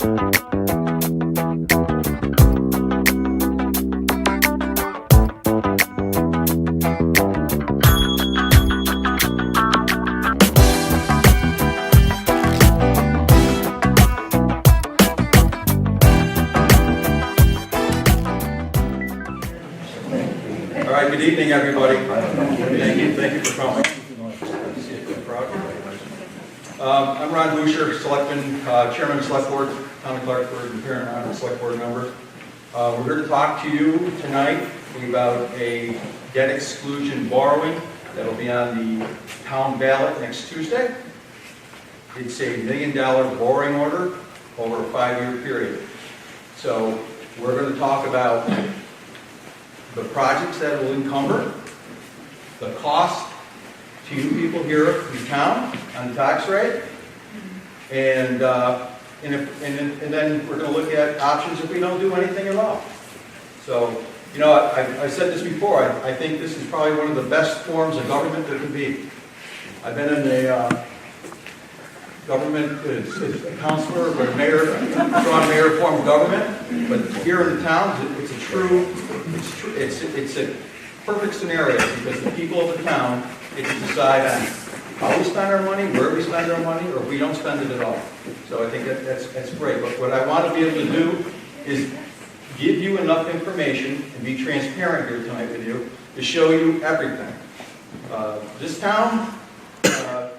All right, good evening, everybody. Thank you for coming. I'm Ron Boucher, Selectman, Chairman of the Select Board, Town of Clarksburg, and Karen Ron, Select Board member. We're here to talk to you tonight about a debt exclusion borrowing that'll be on the town ballot next Tuesday. It's a $1 million borrowing order over a 5-year period. So we're going to talk about the projects that will encumber, the cost to you people here in town on the tax rate, and then we're going to look at options if we don't do anything at all. So, you know, I said this before, I think this is probably one of the best forms of government there can be. I've been in a government, it's a councilor or a mayor, strong mayor form of government, but here in the town, it's a true, it's a perfect scenario because the people of the town get to decide on how we spend our money, where we spend our money, or if we don't spend it at all. So I think that's great. But what I want to be able to do is give you enough information and be transparent here tonight with you to show you everything. This town,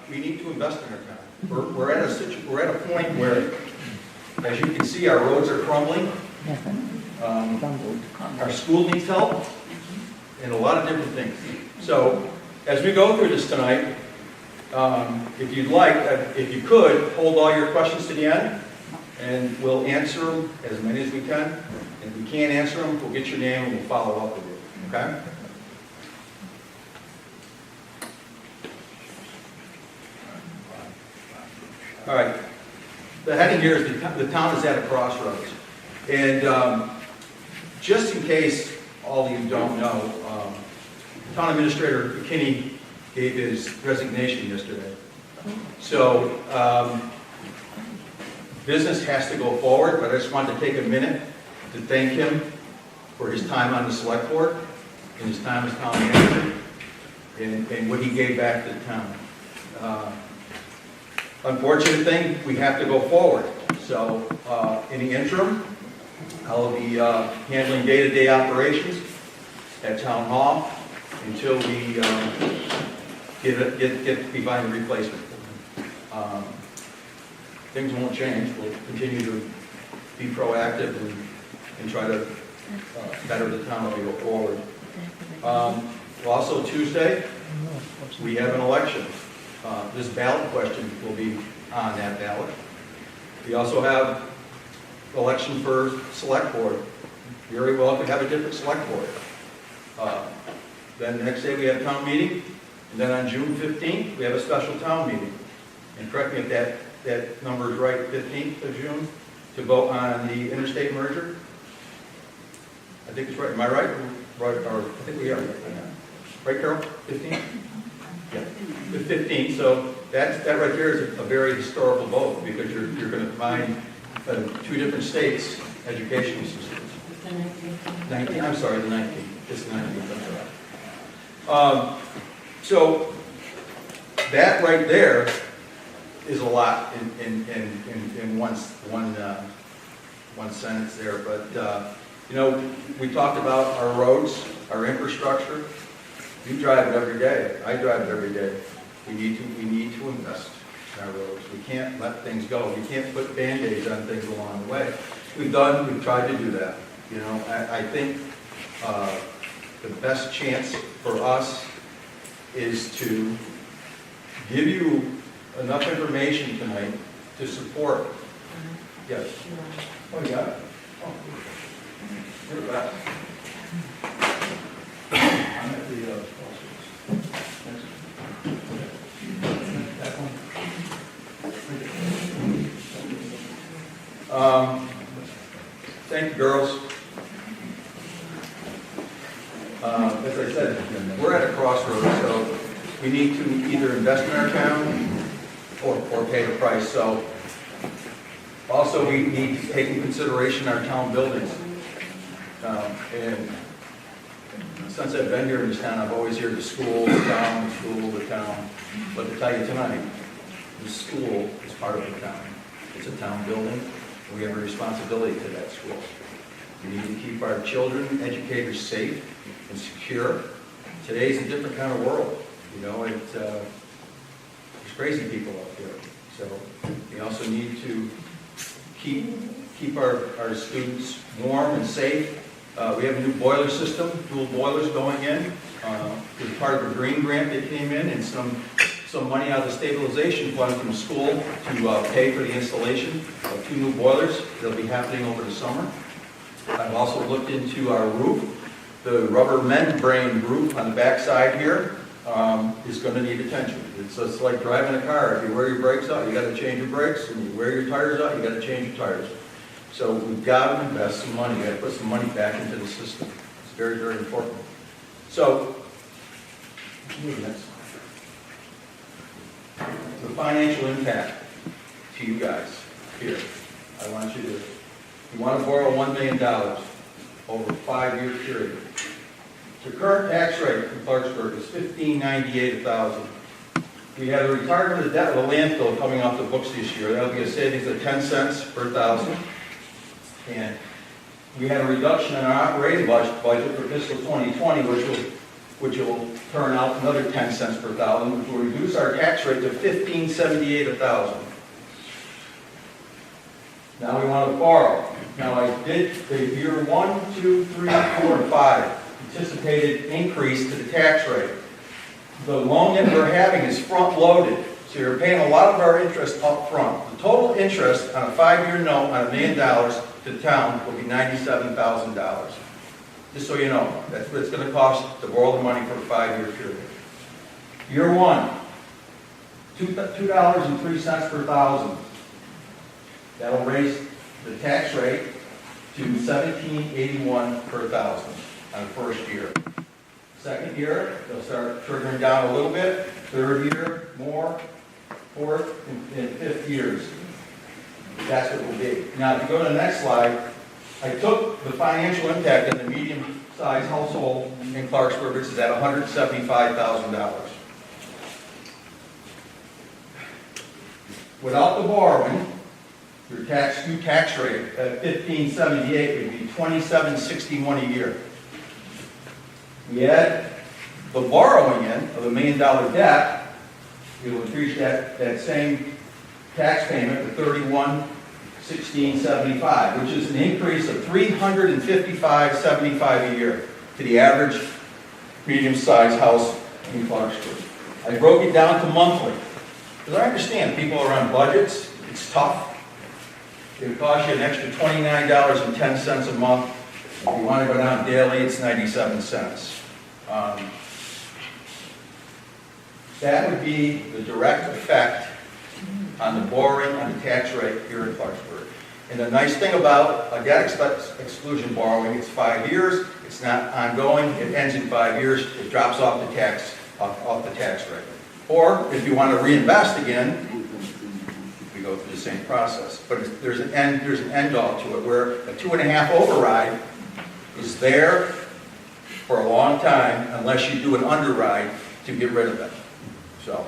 we need to invest in our town. We're at a point where, as you can see, our roads are crumbling. Our school needs help, and a lot of different things. So, as we go through this tonight, if you'd like, if you could, hold all your questions to the end, and we'll answer them as many as we can. And if we can't answer them, we'll get your name and we'll follow up with you. Okay? All right. The heading here is the town is at a crossroads. And just in case all of you don't know, Town Administrator McKinney gave his resignation yesterday. So business has to go forward, but I just wanted to take a minute to thank him for his time on the Select Board and his time as town manager and what he gave back to the town. Unfortunate thing, we have to go forward. So in the interim, I'll be handling day-to-day operations at Town Hall until we get find a replacement. Things won't change. We'll continue to be proactive and try to better the town as we go forward. Also Tuesday, we have an election. This ballot question will be on that ballot. We also have election for select board. Very well could have a different select board. Then the next day we have town meeting, and then on June 15th we have a special town meeting. And correct me if that number is right, 15th of June, to vote on the interstate merger. I think it's right. Am I right? Right, or I think we are. Right, Carol? 15th? Yeah, the 15th. So that right there is a very historical vote because you're going to combine two different states' educational systems. 19th. I'm sorry, the 19th. It's the 19th. I'm sorry. So that right there is a lot in one sentence there. But you know, we talked about our roads, our infrastructure. You drive it every day. I drive it every day. We need to invest in our roads. We can't let things go. We can't put Band-Aids on things along the way. We've tried to do that. You know, I think the best chance for us is to give you enough information tonight to support. Yes. Oh, you got it? Oh, you're the best. I'm at the thank you, girls. As I said, we're at a crossroads, so we need to either invest in our town or pay the price. So Also, we need to take into consideration our town buildings. And since I've been here in this town, I've always heard the school, the town, the school, the town. But to tell you tonight, the school is part of the town. It's a town building, and we have a responsibility to that school. We need to keep our children, educators safe and secure. Today's a different kind of world. You know, there's crazy people out there. So we also need to keep our students warm and safe. We have a new boiler system, dual boilers going in. As part of a green grant that came in, and some money out of the stabilization fund from the school to pay for the installation of 2 new boilers. They'll be happening over the summer. I've also looked into our roof. The rubber membrane roof on the back side here is going to need attention. It's like driving a car. If you wear your brakes out, you got to change your brakes. And you wear your tires out, you got to change your tires. So we've got to invest some money. We've got to put some money back into the system. It's very, very important. So, next slide. The financial impact to you guys here. I want you want to borrow $1 million over a 5-year period. The current tax rate in Clarksburg is $15.98 a thousand. We have a retirement of debt of a landfill coming off the books this year. That'll be a savings of 10 cents per thousand. And we had a reduction in our operating budget for fiscal 2020, which will turn out another 10 cents per thousand, which will reduce our tax rate to $15.78 a thousand. Now we want to borrow. Now I did the year 1, 2, 3, 4, and 5 anticipated increase to the tax rate. The loan that we're having is front-loaded, so you're paying a lot of our interest up front. The total interest on a 5-year note on $1 million to the town will be $97,000. Just so you know, that's what it's going to cost to borrow the money for a 5-year period. Year 1, $2.03 per thousand. That'll raise the tax rate to $17.81 per thousand on the first year. Second year, they'll start triggering down a little bit. Third year, more. Fourth and fifth years. That's what it will be. Now, if you go to the next slide, I took the financial impact of the medium-sized household in Clarksburg, which is at $175,000. Without the borrowing, your new tax rate at $15.78 would be $27.61 a year. We add the borrowing in of $1 million debt, it will increase that same tax payment to $31.1675, which is an increase of $355.75 a year to the average medium-sized house in Clarksburg. I broke it down to monthly, because I understand people are on budgets, it's tough. It would cost you an extra $29.10 a month. If you want to go down daily, it's 97 cents. That would be the direct effect on the borrowing on the tax rate here in Clarksburg. And the nice thing about a debt exclusion borrowing, it's 5 years, it's not ongoing, it ends in 5 years, it drops off the tax rate. Or if you want to reinvest again, we go through the same process. But there's an end all to it, where a 2.5 override is there for a long time unless you do an underride to get rid of it. So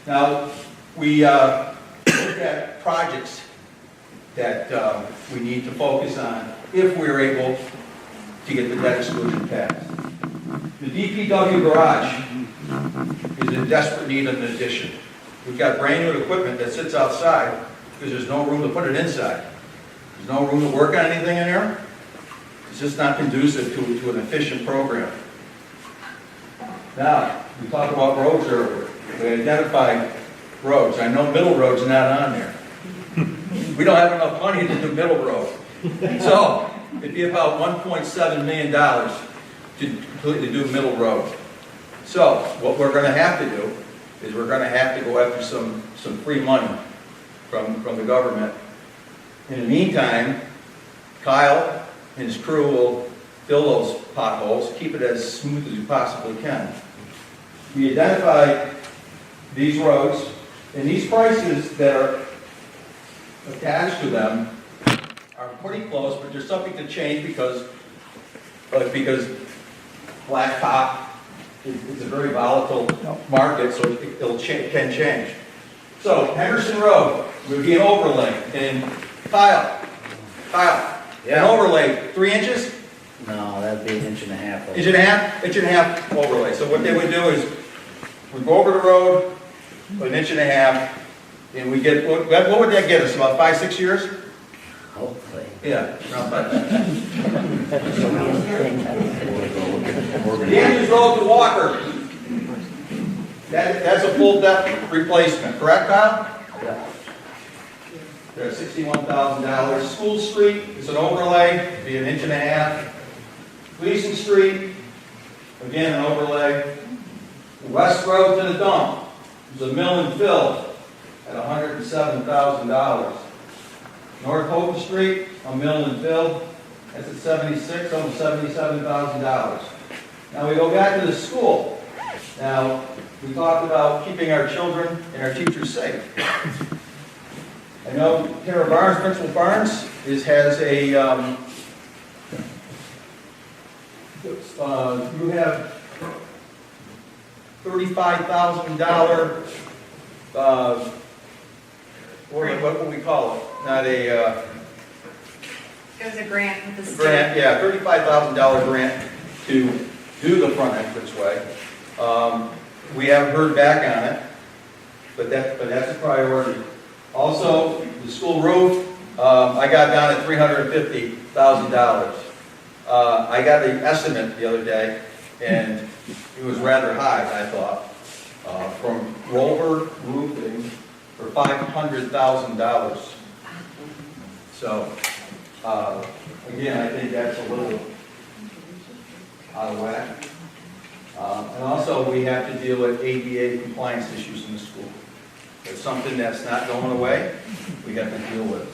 now we look at projects that we need to focus on if we're able to get the debt exclusion passed. The DPW garage is in desperate need of an addition. We've got brand new equipment that sits outside because there's no room to put it inside. There's no room to work on anything in there. It's just not conducive to an efficient program. Now, we talked about roads earlier. We identified roads. I know Middle Road's not on there. We don't have enough money to do Middle Road. So, it'd be about $1.7 million to completely do Middle Road. So, what we're going to have to do is we're going to have to go after some free money from the government. In the meantime, Kyle and his crew will fill those potholes, keep it as smooth as you possibly can. We identified these roads, and these prices that are attached to them are pretty close, but they're subject to change because blacktop is a very volatile market, so can change. So Henderson Road would be an overlay, and Kyle, an overlay, 3 inches? No, that'd be an inch and a half. Inch and a half? Inch and a half overlay. So what they would do is, we'd go over the road, an inch and a half, and we get, what would that get us, about 5, 6 years? Hopefully. Yeah, around 5. The Andrews Road to Walker. That's a full depth replacement, correct, Kyle? Yeah. There's $61,000. School Street is an overlay, be an inch and a half. Gleason Street, again an overlay. West Road to the dump is a mill and fill at $107,000. North Houghton Street, a mill and fill, that's at 76, almost $77,000. Now we go back to the school. Now, we talked about keeping our children and our teachers safe. I know Tara Barnes, Principal Barnes, has a, you have $35,000, what would we call it? Not a, It was a grant with the state. grant, yeah, $35,000 grant to do the front entranceway. We haven't heard back on it, but that's a priority. Also, the school roof, I got down at $350,000. I got the estimate the other day, and it was rather high, I thought, from Rover Roofing for $500,000. So, again, I think that's a little out of whack. And also, we have to deal with ADA compliance issues in the school. It's something that's not going away, we have to deal with,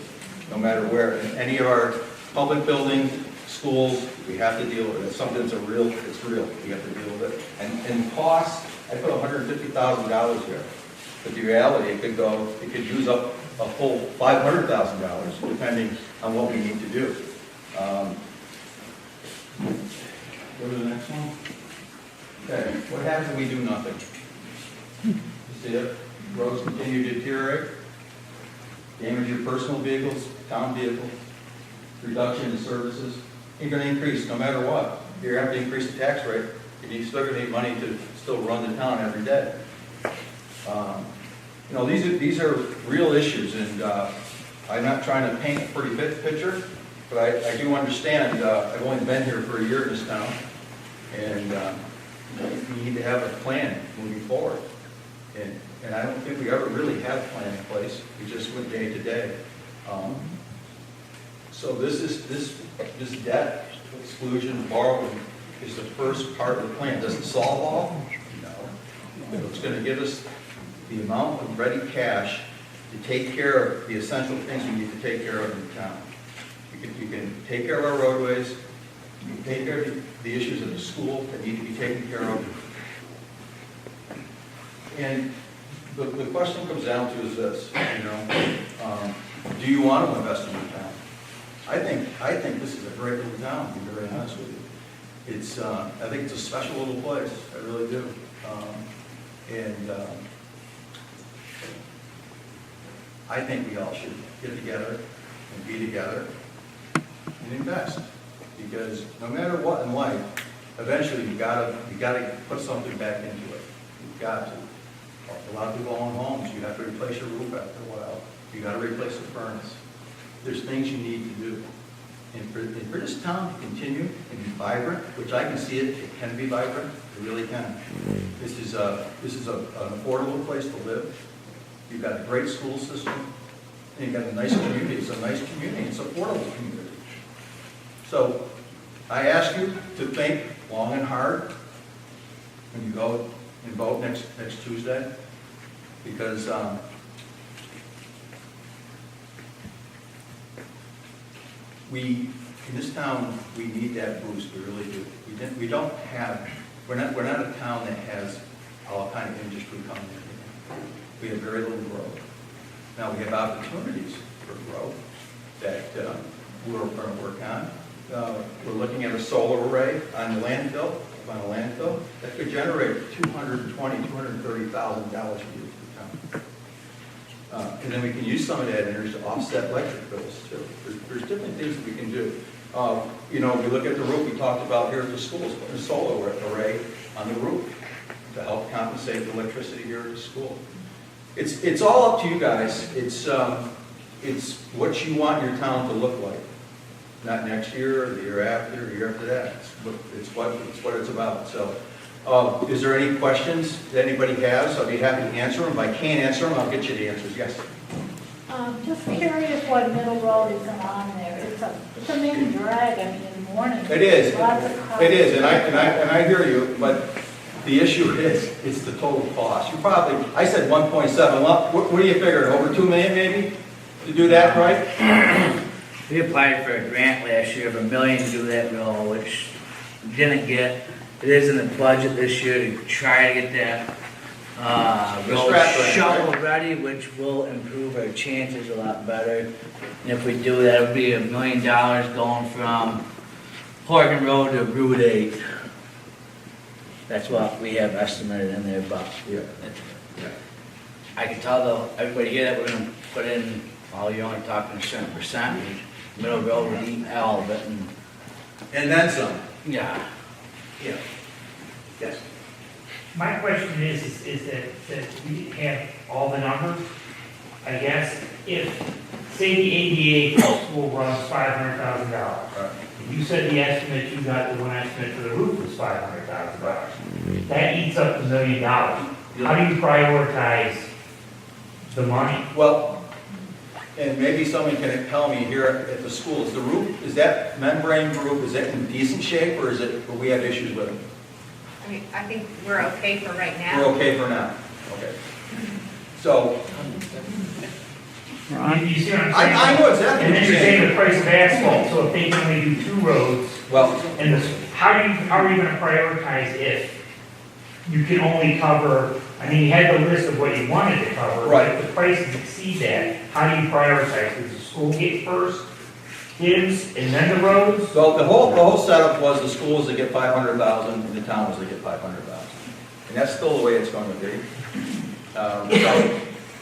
no matter where. In any of our public buildings, schools, we have to deal with it. It's something that's real, we have to deal with it. And cost, I put $150,000 here. But the reality, it could use up a full $500,000, depending on what we need to do. Go to the next one. Okay, what happens if we do nothing? You see it? Roads continue to deteriorate, damage your personal vehicles, town vehicles, reduction in services. You're going to increase no matter what. You're going to have to increase the tax rate, and you're still going to need money to still run the town every day. You know, these are real issues, and I'm not trying to paint a pretty picture, but I do understand. I've only been here for a year in this town, and we need to have a plan moving forward. And I don't think we ever really had a plan in place. We just went day to day. So this debt exclusion borrowing is the first part of the plan. Does it solve all? No. It's going to give us the amount of ready cash to take care of the essential things we need to take care of in the town. You can take care of our roadways. You can take care of the issues of the school that need to be taken care of. And the question comes down to is this, do you want to invest in the town? I think this is a great little town, to be very honest with you. It's, I think it's a special little place, I really do. I think we all should get together and be together and invest. Because no matter what in life, eventually you gotta put something back into it. You've got to. A lot of people own homes. You have to replace your roof after a while. You got to replace the furnace. There's things you need to do. And for this town to continue and be vibrant, which I can see it can be vibrant. It really can. This is an affordable place to live. You've got a great school system, and you've got a nice community. It's a nice community. It's an affordable community. So I ask you to think long and hard when you go and vote next Tuesday, because in this town we need that boost. We really do. We're not a town that has all kind of industry coming in. We have very little growth. Now we have opportunities, Clarksburg Road that we're going to work on. We're looking at a solar array on a landfill that could generate $220,000, $230,000 for the town. And then we can use some of that energy to offset electric bills too. There's different things that we can do. You know, we look at the roof, we talked about here at the schools, putting a solar array on the roof to help compensate the electricity here at the school. It's all up to you guys. It's what you want your town to look like. Not next year, or the year after, or the year after that. It's what it's about. So, is there any questions that anybody has? I'll be happy to answer them. If I can't answer them, I'll get you the answers. Yes. Just curious what Middle Road is on there. It's a main drag, I mean, in the morning. It is. Lots of cars. It is, and I hear you, but the issue is, it's the total cost. You probably, I said 1.7. Well, what do you figure? Over 2 million maybe to do that, right? We applied for a grant last year of $1 million to do that road, which we didn't get. It is in the budget this year to try to get that road shovel ready, which will improve our chances a lot better. And if we do that, it'll be $1 million going from Horgan Road to Route 8. That's what we have estimated in there, but Yeah. I can tell though, everybody here that we're gonna put in, well, you're only talking a certain percentage. Middle Road would eat all of it, And then some. yeah. Yeah. Yes. My question is that we have all the numbers, I guess, if, say the ADA school runs $500,000. Right. You said the estimate, you got the one estimate for the roof was $500,000. That eats up $1 million. How do you prioritize the money? Well, and maybe someone can tell me here at the school, is the roof, is that membrane roof, is it in decent shape, or is it, or we have issues with it? I mean, I think we're okay for right We're now. okay for now. Okay. So, You see what I'm saying? I know exactly And what then you're you're saying saying. the price of asphalt, so if they can only do 2 roads, Well, and how are you gonna prioritize if you can only cover, I mean, you had the list of what you wanted to cover. but Right. If the prices exceed that, how do you prioritize? Does the school get first, kids, and then the roads? so the whole setup was the schools that get 500,000 and the towns that get 500,000. And that's still the way it's going to be. So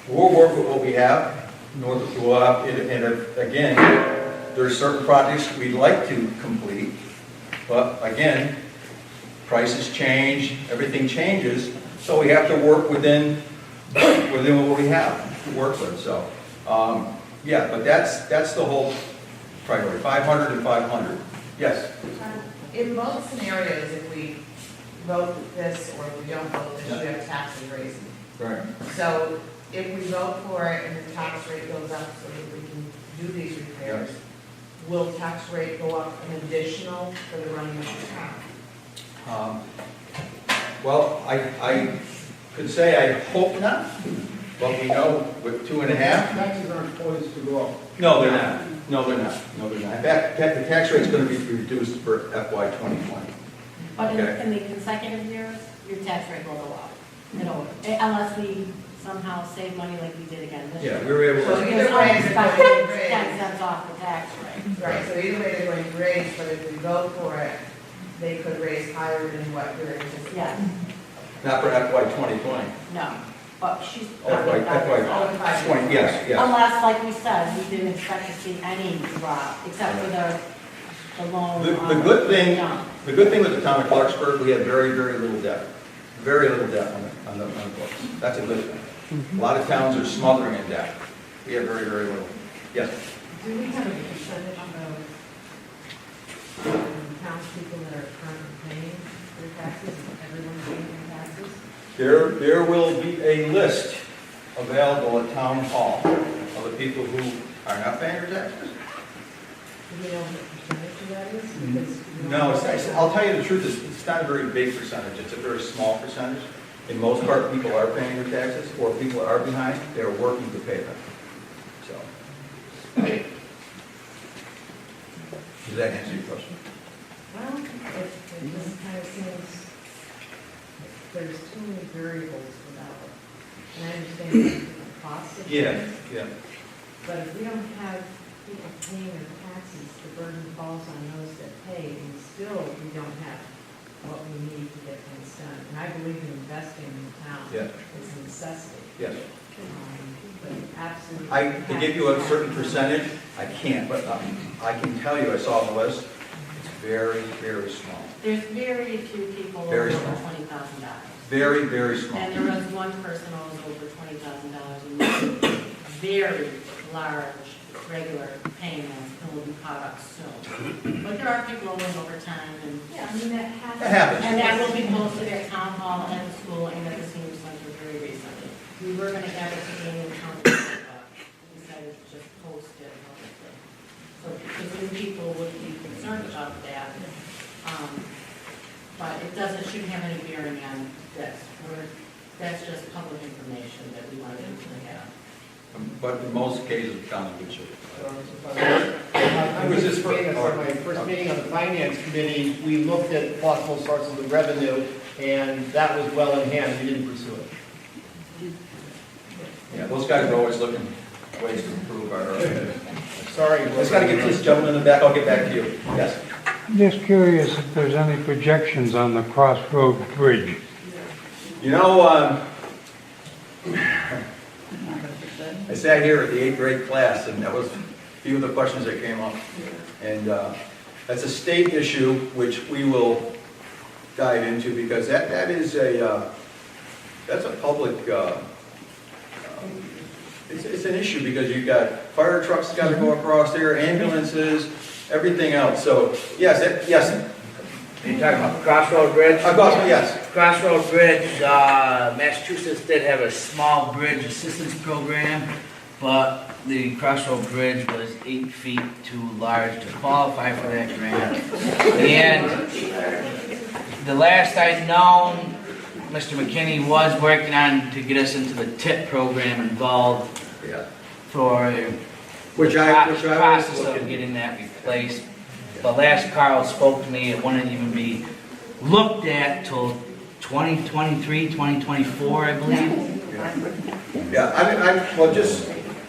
we'll work with what we have. And again, there's certain projects we'd like to complete, but again, prices change, everything changes, so we have to work within what we have to work with. So, yeah, but that's the whole priority. 500 and 500. Yes. In both scenarios, if we vote this or if we don't vote this, you have taxes raising. Right. So if we vote for it and the tax rate goes up so that we can do these repairs, will tax rate go up an additional for the running of the town? Well, I could say I hope not, but we know with 2.5. Taxes aren't poised to go up. No, they're not. No, they're not. No, they're not. In fact, the tax rate's going to be reduced for FY 2020. But Okay. in the consecutive years, your tax rate will go up. Unless we somehow save money like we did again this year. Yeah, we were able So to. either way, they're going to raise. 10 cents off the tax rate. Right, so either way, they're going to raise, but if we vote for it, they could raise higher than what you're anticipating. Yeah, Not for FY 2020. no, but she's. FY 20, yes, yes. Unless, like we said, we didn't expect to see any drop, except for the loan. The good thing, No. the good thing with the town of Clarksburg, we have very, very little debt. Very little debt on the books. That's a good thing. A lot of towns are smothering in debt. We have very, very little. Yes? Do we have a percentage of townspeople that are currently paying their taxes? Is everyone paying their taxes? There will be a list available at Town Hall of the people who are not paying their taxes. Do we know what percentage of that is? Because we No, don't- I'll tell you the truth, it's not a very big percentage, it's a very small percentage. In most part, people are paying their taxes, or if people are behind, they're working to pay them. So. Does that answer your question? Well, it just kind of seems there's too many variables without it. And I understand the cost of Yeah, things, yeah. But if we don't have people paying their taxes, the burden falls on those that pay, and still we don't have what we need to get things done. And I believe in investing in the town. Yeah. It's a necessity. Yes. But absolutely. To give you a certain percentage, I can't, but I can tell you, I saw the list, it's very, very small. There's very few people over Very small. $20,000. Very, very small. And there was one person who was over $20,000 and making very large, regular payments and will be caught up soon. But there are people rolling overtime and. Yeah, I mean, that happens. That happens. And that will be posted at town hall, at the school, and at the senior center very recently. We were gonna have it today in the county, but we decided to just post it publicly. So, because then people would be concerned about that. But it shouldn't have any bearing on this. That's just public information that we wanted them to have. But in most cases, the town would should. I was just at my first meeting on the finance committee, we looked at possible sources of revenue, and that was well in hand, we didn't pursue it. Yeah, those guys are always looking ways to improve our. Sorry. Let's gotta get this gentleman in the back, I'll get back to you. Yes. Just curious if there's any projections on the Crossroad Bridge. You know, I sat here at the 8th grade class, and that was a few of the questions that came up. And that's a state issue, which we will dive into, because that is that's a public, it's an issue, because you've got fire trucks got to go across there, ambulances, everything else. So, yes, yes. You're talking about Crossroad Bridge? Yes. Crossroad Bridge, Massachusetts did have a small bridge assistance program, but the Crossroad Bridge was 8 feet too large to qualify for that grant. And the last I'd known, Mr. McKinney was working on to get us into the TIP program involved Yeah. for Which the I was process of looking. getting that replaced. The last Carl spoke to me, it wouldn't even be looked at till 2023, 2024, I believe. Yeah, well,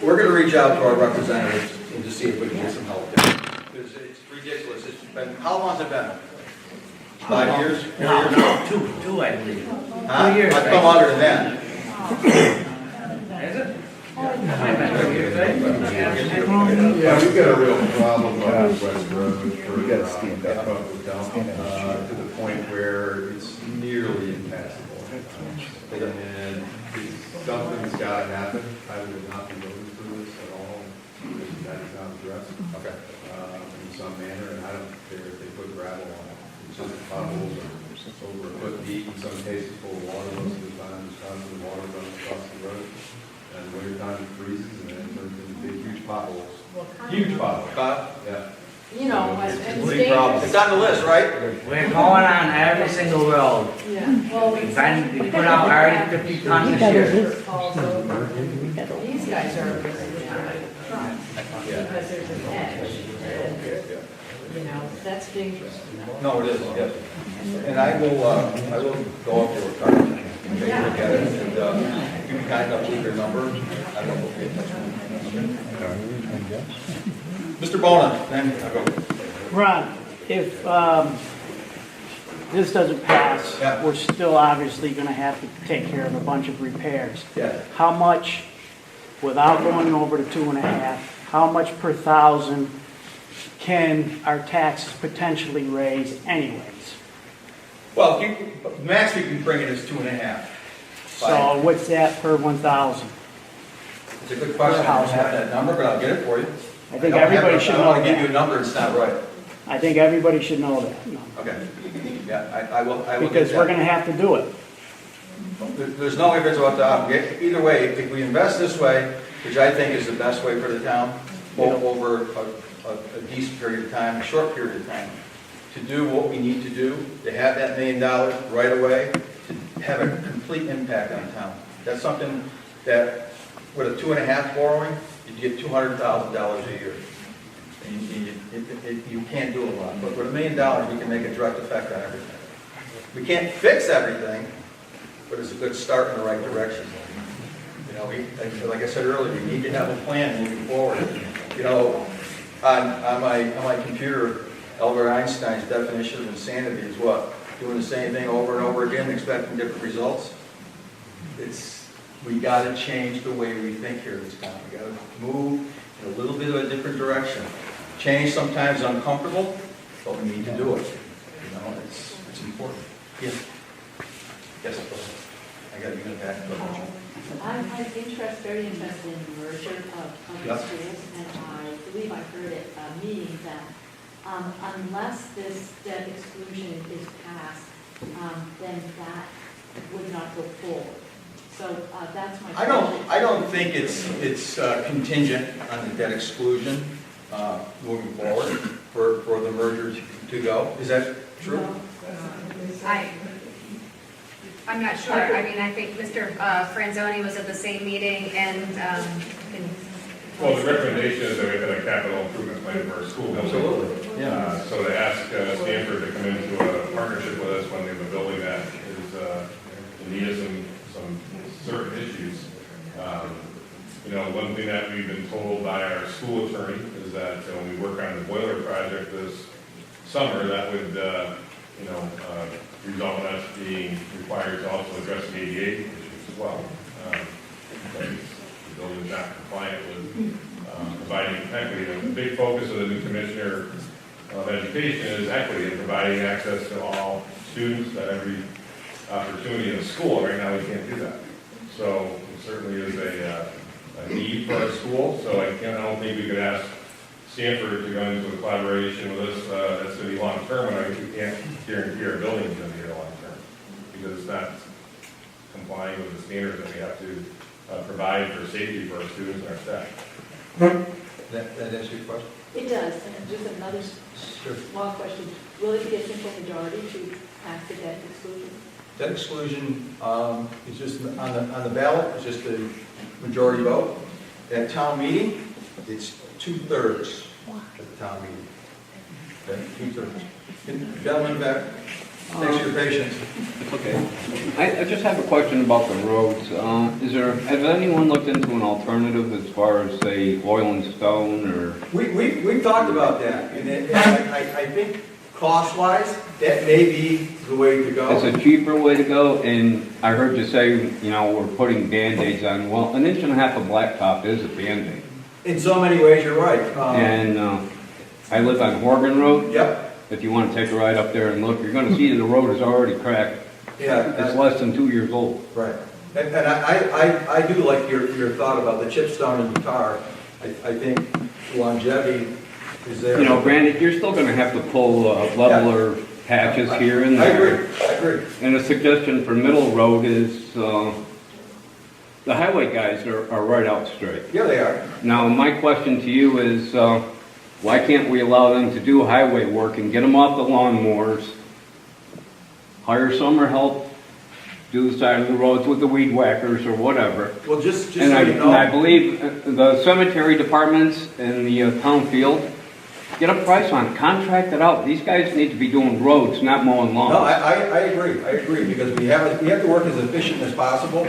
we're going to reach out to our representatives and just see if we can get some help there. Because it's ridiculous. It's been, how long has it been? 5 years? 4 years? No, two, I believe. Huh? 2 years. I've come under that. Is it? Yeah, we've got a real problem on West Road to the point where it's nearly impassable. And something's got to happen. I would not be voting for this at all, because that is not addressed. Okay. In some manner, and I don't care if they put gravel on it. It's just potholes are over a foot deep, in some cases full of water most of the time, just constant water running across the road. And winter time it freezes, and then it turns into big, huge potholes. Huge potholes. Yeah. You know, It's and a complete problem. It's on the list, right? We're going on every single road. Yeah, well, we. We put out already 50 tons this year. Falls over. These guys are basically on a front, because there's an edge, and, you know, that's dangerous. No, it is, yes. And I will go up there with Carl and take a look at it, and if you can kind of keep your number, I don't know if we'll be in touch. Mr. Bona, then I'll go. Ron, if this doesn't pass, Yeah. we're still obviously going to have to take care of a bunch of repairs. Yeah. How much, without going over to 2.5, how much per thousand can our taxes potentially raise anyways? Well, max we can bring it is 2.5. So what's that per 1,000? It's a good question. I don't have that number, but I'll get it for you. I think everybody should I know don't want to give you a that. number, it's not right. I think everybody should know that, Okay. Yeah, I will get because we're that. going to have to do it. There's no ifs about that. Either way, if we invest this way, which I think is the best way for the town, over a decent period of time, a short period of time, to do what we need to do, to have that $1 million right away, to have a complete impact on town. That's something that, with a 2.5 borrowing, you get $200,000 a year. And you can't do a lot, but with $1 million, we can make a direct effect on everything. We can't fix everything, but it's a good start in the right direction. You like I said earlier, we need to have a plan moving forward. You know, on my computer, Albert Einstein's definition of insanity is what? Doing the same thing over and over again, expecting different results. We gotta change the way we think here in this town. We gotta move in a little bit of a different direction. Change sometimes uncomfortable, but we need to do it. You know, it's important. Yes. Yes, I got you back. I'm very interested in the merger of Yep. schools, and I believe I heard at a meeting that unless this debt exclusion is passed, then that would not go forward. So that's my question. I don't think it's contingent on the debt exclusion moving forward for the merger to go. Is that true? No. I'm not sure. I mean, I think Mr. Franzoni was at the same meeting and Well, the recommendation is that we have a capital improvement plan for our school building. Absolutely. Yeah. So to ask Stanford to come into a partnership with us when they have a building that is in need of some certain issues. You know, one thing that we've been told by our school attorney is that when we work on the boiler project this summer, that would, result in us being required to also address the ADA issues as well. Because the building is not compliant with providing equity. And the big focus of the new commissioner of education is equity and providing access to all students at every opportunity in the school. Right now, we can't do that. So it certainly is a need for our school. So I don't think we could ask Stanford to go into a collaboration with us that's going to be long term, and we can't guarantee our building is going to be here long term because it's not complying with the standards that we have to provide for safety for our students and our staff. That answer your question? It does, and just another small question. Will it be a simple majority to pass the debt exclusion? Debt exclusion is just on the ballot, it's just a majority vote. At town meeting, it's 2/3 at the town meeting. Okay, 2/3. Gentlemen back, thanks for your patience. Okay. I just have a question about the roads. Has anyone looked into an alternative as far as, say, oil and stone or? We've talked about that, and I think cost-wise, that may be the way to go. It's a cheaper way to go, and I heard you say, we're putting Band-Aids on. Well, 1.5 inches of blacktop is a Band-Aid. In so many ways, you're right. And I live on Horgan Road. Yep. If you want to take a ride up there and look, you're going to see that the road is already cracked. Yeah. It's less than 2 years old. Right. And I do like your thought about the chipstone in the tar. I think longevity is there. Granted, you're still going to have to pull leveler patches here and there. I agree. And a suggestion for Middle Road is the highway guys are right out straight. Yeah, they are. Now, my question to you is, why can't we allow them to do highway work and get them off the lawnmowers, hire summer help, do the side of the roads with the weed whackers or whatever? Well, just so And you know. I believe the cemetery departments and the town field, get a price on it, contract it out. These guys need to be doing roads, not mowing lawns. No, I agree, because we have to work as efficient as possible,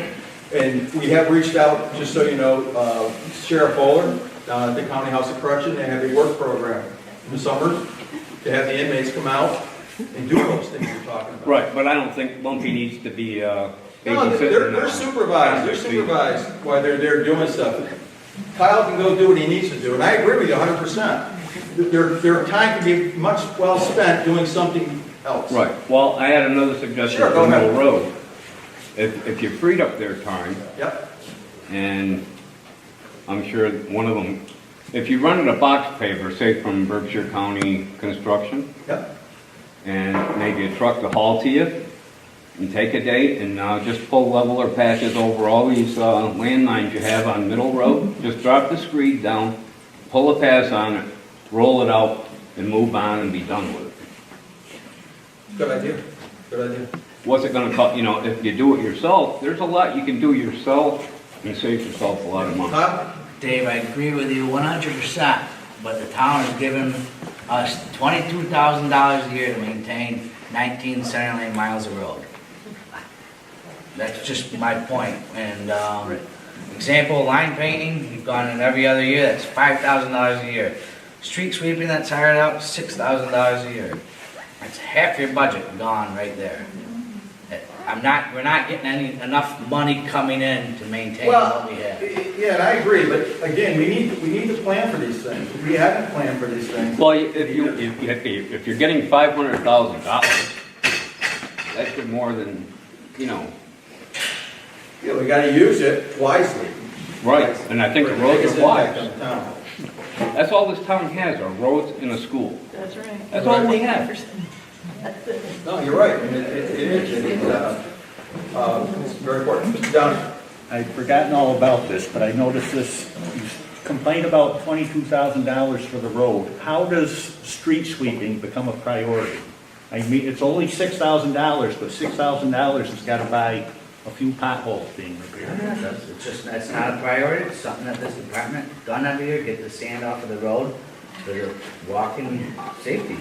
and we have reached out, just so you know, Sheriff Bowler, down at the County House of Correction, they have a work program in the summers to have the inmates come out and do those things you're talking about. Right, but I don't think Lumpy needs to be No, babysitting. they're supervised, while they're there doing stuff. Kyle can go do what he needs to do, and I agree with you 100%. Their time can be much well spent doing something else. Right, well, I had another suggestion Sure, go for Middle ahead. Road. If you freed up their time, Yep. and I'm sure one of them, if you run a box paver, say from Berkshire County Construction, Yep. and maybe a truck to haul to you, and take a date, and just pull leveler patches over all these landmines you have on Middle Road, just drop the screed down, pull a pass on it, roll it out, and move on and be done with it. Good idea. Good idea. What's it gonna cost, if you do it yourself, there's a lot you can do yourself and save yourself a lot of money. Huh? Dave, I agree with you 100%, but the town has given us $22,000 a year to maintain 19 center lane miles of road. That's just my point, and Example, line painting, we've gone in every other year, that's $5,000 a year. Street sweeping that's hired out, $6,000 a year. That's half your budget gone right there. We're not getting enough money coming in to maintain Well, what we have. yeah, and I agree, but again, we need to plan for these things. We haven't planned for these things. Well, if you're getting $500,000, that's good more than, Yeah, we gotta use it wisely. right, and I think the roads Biggest are impact wide. on the town. That's all this town has, are roads and a school. That's right. That's all we have. No, you're right, and it's very important. Mr. Downey? I'd forgotten all about this, but I noticed this, you complain about $22,000 for the road. How does street sweeping become a priority? I mean, it's only $6,000, but $6,000 has got to buy a few potholes being repaired. That's not a priority, it's something that this department done every year, get the sand off of the road for the walking safety.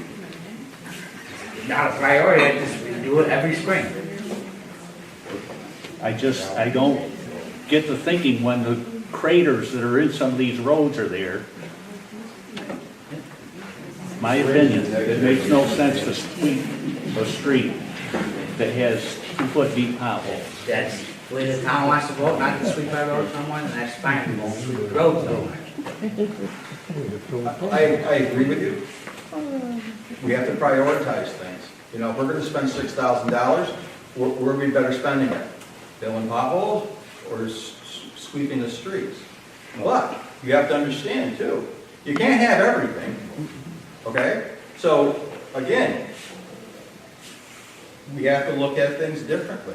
It's not a priority, we do it every spring. I don't get to thinking when the craters that are in some of these roads are there. My opinion, it makes no sense to sweep a street that has 2-foot deep potholes. That's the way the town wants to vote, not to sweep our road someone, and that's fine, we won't sweep the roads though. I agree with you. We have to prioritize things. You know, if we're gonna spend $6,000, where are we better spending it? Filling potholes or sweeping the streets? But you have to understand too, you can't have everything, okay? So again, we have to look at things differently.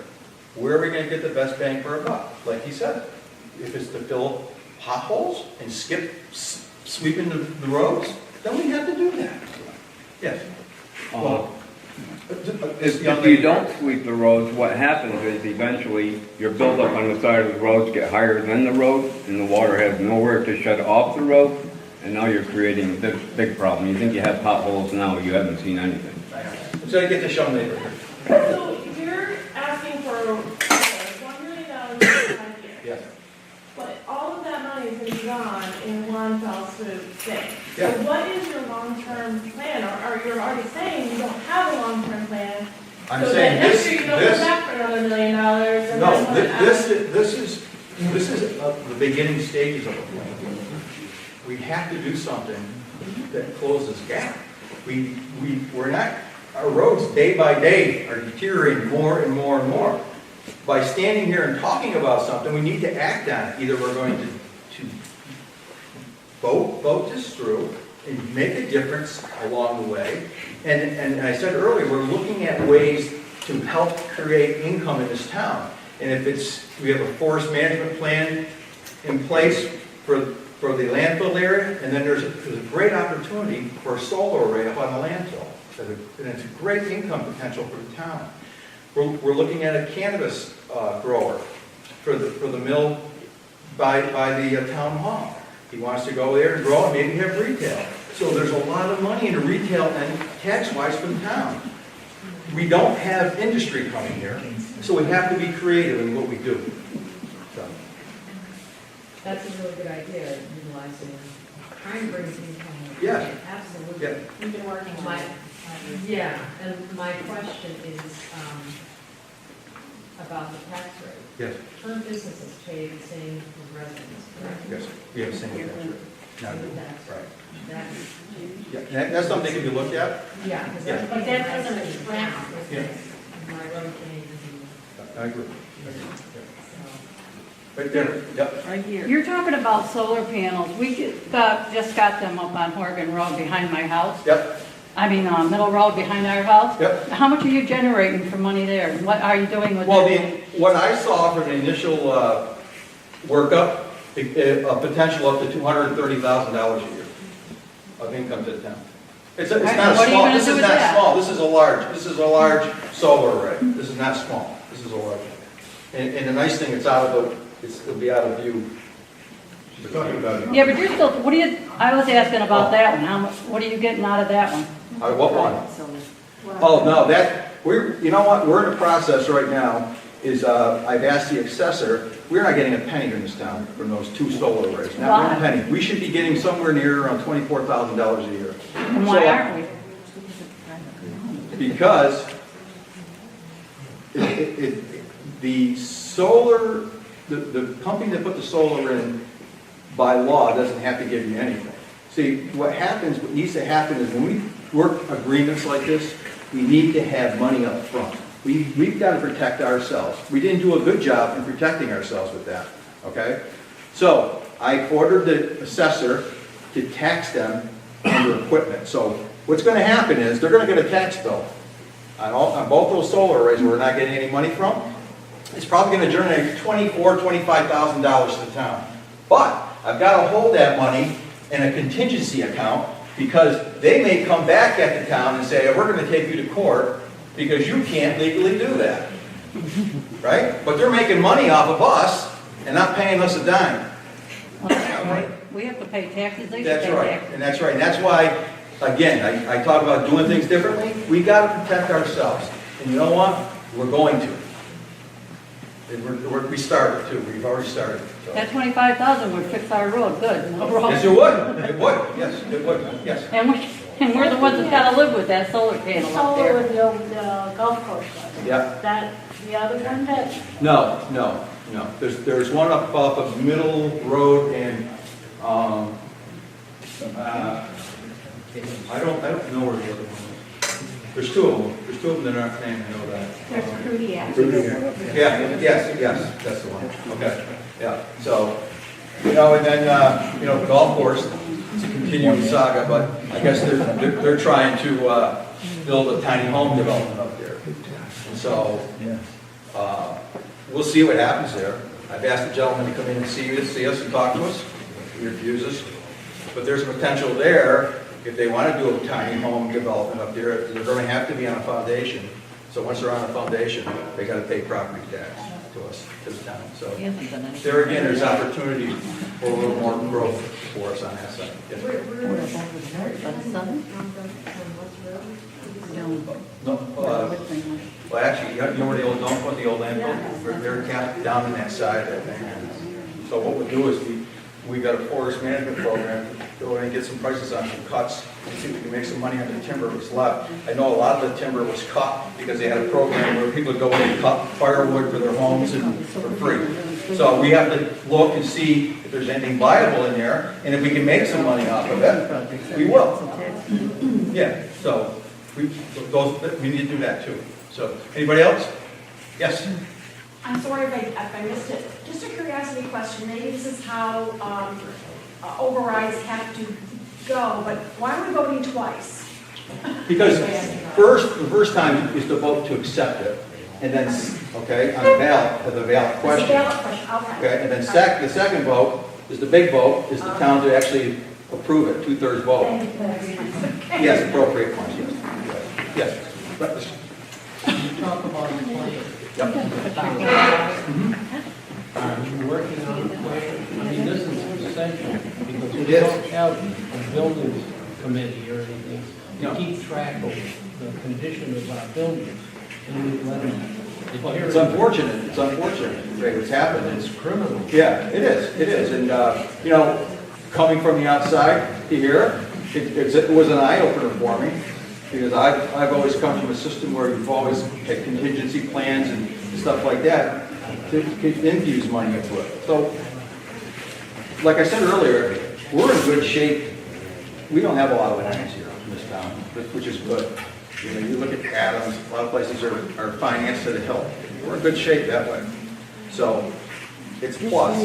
Where are we gonna get the best bang for our buck? Like he said, if it's to fill potholes and skip sweeping the roads, then we have to do that. Yes. If you don't sweep the roads, what happens is eventually your buildup on the side of the roads get higher than the road, and the water has nowhere to shut off the road, and now you're creating this big problem. You think you have potholes now, you haven't seen anything. So I get to show me. So you're asking for $1 million for 5 years. Yes. But all of that money is going to be gone in one fell swoop thing. Yeah. So what is your long-term plan? Or you're already saying you don't have a long-term plan. I'm so saying then this, next year you don't come back for another $1 million. And no, then what this is the beginning stages of a plan. We have to do something that closes gap. We're not, our roads day by day are deteriorating more and more and more. By standing here and talking about something, we need to act on it. Either we're going to vote this through and make a difference along the way. And I said earlier, we're looking at ways to help create income in this town. And if we have a forest management plan in place for the landfill area, and then there's a great opportunity for a solar array up on the landfill. And it's a great income potential for the town. We're looking at a cannabis grower for the mill by the town hall. He wants to go there and grow and maybe have retail. So there's a lot of money in the retail and tax-wise for the town. We don't have industry coming here, so we have to be creative in what we do. So. That's a really good idea, utilizing, trying to bring income. Yeah. Absolutely. Yeah. We've been working on it. Yeah, and my question is about the tax rate. Yes. Current businesses pay the same as residents, correct? Yes, we have a single tax rate. Not Single a- tax Right. That's, Yeah, that's something that can be looked at. yeah, because Yeah. that's. But that doesn't attract. Yeah. My road can't even do I agree. so. Right there, yep. Right here. You're talking about solar panels. We just got them up on Horgan Road behind my house. Yep, Middle Road behind our house. yep. How much are you generating for money there? What are you doing with Well, it? what I saw from the initial workup, a potential up to $230,000 a year of income to the town. It's not What are you small, gonna this do is with not that? small, this is a large solar array. This is not small, this is a large one. And the nice thing, it'll be out of view. She's talking about. Yeah, but you're still, I was asking about that one. How much, what are you getting out of that one? What one? Oh, no, you know what, we're in a process right now, is I've asked the assessor, we're not getting a penny in this town from those 2 solar arrays, not one penny. We should be getting somewhere near around $24,000 a year. And why aren't we? Because the solar, the company that put the solar in by law doesn't have to give you anything. See, what happens, what needs to happen is when we work agreements like this, we need to have money up front. We've got to protect ourselves. We didn't do a good job in protecting ourselves with that, okay? So I ordered the assessor to tax them under equipment. So what's going to happen is they're going to get a tax bill on both those solar arrays we're not getting any money from. It's probably going to generate $24,000, $25,000 to the town. But I've got to hold that money in a contingency account because they may come back at the town and say, we're going to take you to court because you can't legally do that. Right? But they're making money off of us and not paying us a dime. We have to pay taxes, they should That's pay right, taxes. and that's right. And that's why, again, I talk about doing things differently. We got to protect ourselves. And you know what? We're going to. We started too. We've already started. So. That 25,000 would fix our road, good. No problem. Yes, it would. It would. Yes, it would. Yes. And we're the ones that gotta live with that solar panel up Solar there. with the old golf course. Yeah. That, the other one that, No. There's one up off of Middle Road and, I don't know where the other one is. There's 2 of them. There's 2 of them that aren't named, I know that. There's Prudy Yeah, yes, that's the one. Okay, yeah. So, and then, the golf course, it's a continuing saga, but I guess they're trying to build a tiny home development up there. And so, we'll see what happens there. I've asked the gentleman to come in and see us and talk to us. He refuses. But there's potential there. If they want to do a tiny home development up there, they're going to have to be on a foundation. So once they're on a foundation, they got to pay property tax to us, to the town. So there again, there's opportunity for a little more growth for us on that side. Yes. No, well, actually, you know where the old dump was, the old landfill? They're capped down in that side, I think. So what we'll do is we got a forest management program to go in and get some prices on some cuts and see if we can make some money on the timber that's left. I know a lot of the timber was cut because they had a program where people would go in and cut firewood for their homes and for free. So we have to look and see if there's anything viable in there, and if we can make some money off of it, we will. Yeah, so we need to do that too. So, anybody else? Yes? I'm sorry if I missed it. Just a curiosity question, maybe this is how overrides have to go, but why are we voting twice? Because the first time is to vote to accept it, and then, okay, on the ballot question. It's a ballot question, Okay, and then the second vote is the big vote, is the town to actually approve it, 2/3 vote. Yes, appropriate funds, yes. Yes. You talk about the plan. Yep. Are you working on the plan? I mean, this is essential, because we It is. don't have a buildings committee or anything to keep track of the condition of our buildings. And we let them. It's unfortunate, Ray, what's happened. It's criminal. Yeah, it is, and, coming from the outside to here, it was an eye-opener for me, because I've always come from a system where you've always had contingency plans and stuff like that to infuse money into it. So, like I said earlier, we're in good shape. We don't have a lot of loans here in this town, which is good. You look at Adams, a lot of places are financed to the hilt. We're in good shape that way. So, it's plus.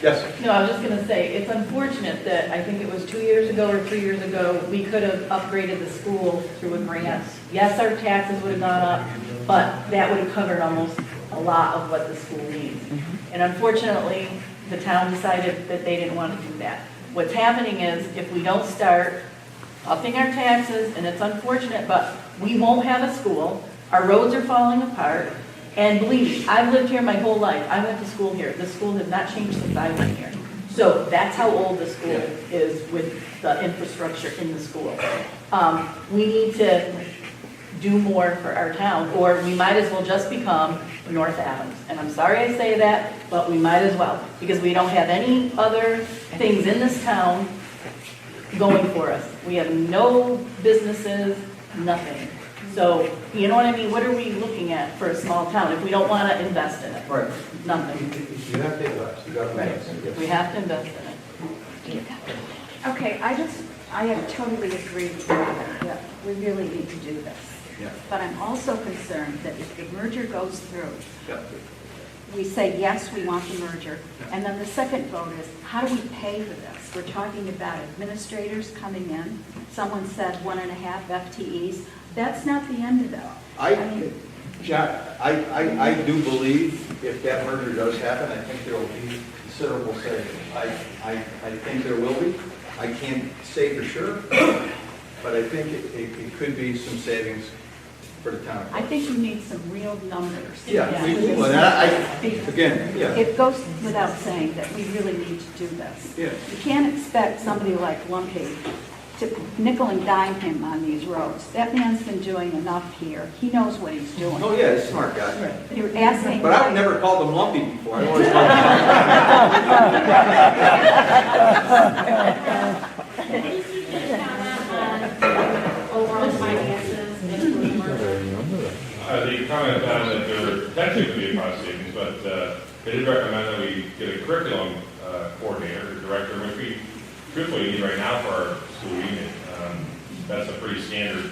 Yes? No, I was just going to say, it's unfortunate that I think it was 2 years ago or 3 years ago, we could have upgraded the school through a grant. Yes, our taxes would have gone up, but that would have covered almost a lot of what the school needs. And unfortunately, the town decided that they didn't want to do that. What's happening is, if we don't start upping our taxes, and it's unfortunate, but we won't have a school, our roads are falling apart, and believe me, I've lived here my whole life. I went to school here. The school has not changed since I've been here. So that's how old the school is with the infrastructure in the school. We need to do more for our town, or we might as well just become North Adams. And I'm sorry I say that, but we might as well, because we don't have any other things in this town going for us. We have no businesses, nothing. So, you know what I mean? What are we looking at for a small town if we don't want to invest in it? Right. Nothing. You have to invest, you got to invest. Right. We have to invest in it. Okay, I have totally agreed with you that we really need to do this. Yeah. But I'm also concerned that if the merger goes through, Yeah. we say, yes, we want the merger, and then the second vote is, how do we pay for this? We're talking about administrators coming in. Someone said 1.5 FTEs. That's not the end of it. John, I do believe if that merger does happen, I think there will be considerable savings. I think there will be. I can't say for sure, but I think it could be some savings for the town. I think you need some real numbers. Yeah, again, yeah. It goes without saying that we really need to do this. Yeah. You can't expect somebody like Lumpy to nickel and dime him on these roads. That man's been doing enough here. He knows what he's doing. Oh, yeah, he's a smart guy. You're asking. But I've never called him lumpy before. I always called Overall finances, including merger. The comment on that there potentially could be a cost savings, but they did recommend that we get a curriculum coordinator, or director, which we truthfully need right now for our school union. That's a pretty standard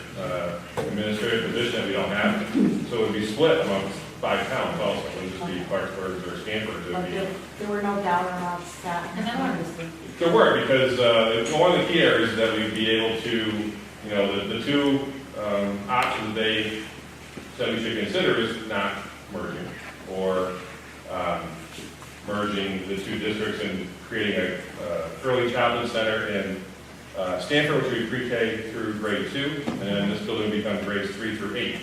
administrative position that we don't have. So it would be split amongst 5 towns also. It wouldn't just be Clarksburg or Stanford. It would But be, there were no dollar amounts set. there were, because one of the key areas that we'd be able to, you know, the 2 options they said we should consider is not merging, or merging the 2 districts and creating a early childhood center in Stanford, which would be pre-K through grade 2, and then this building would become grades 3 through 8.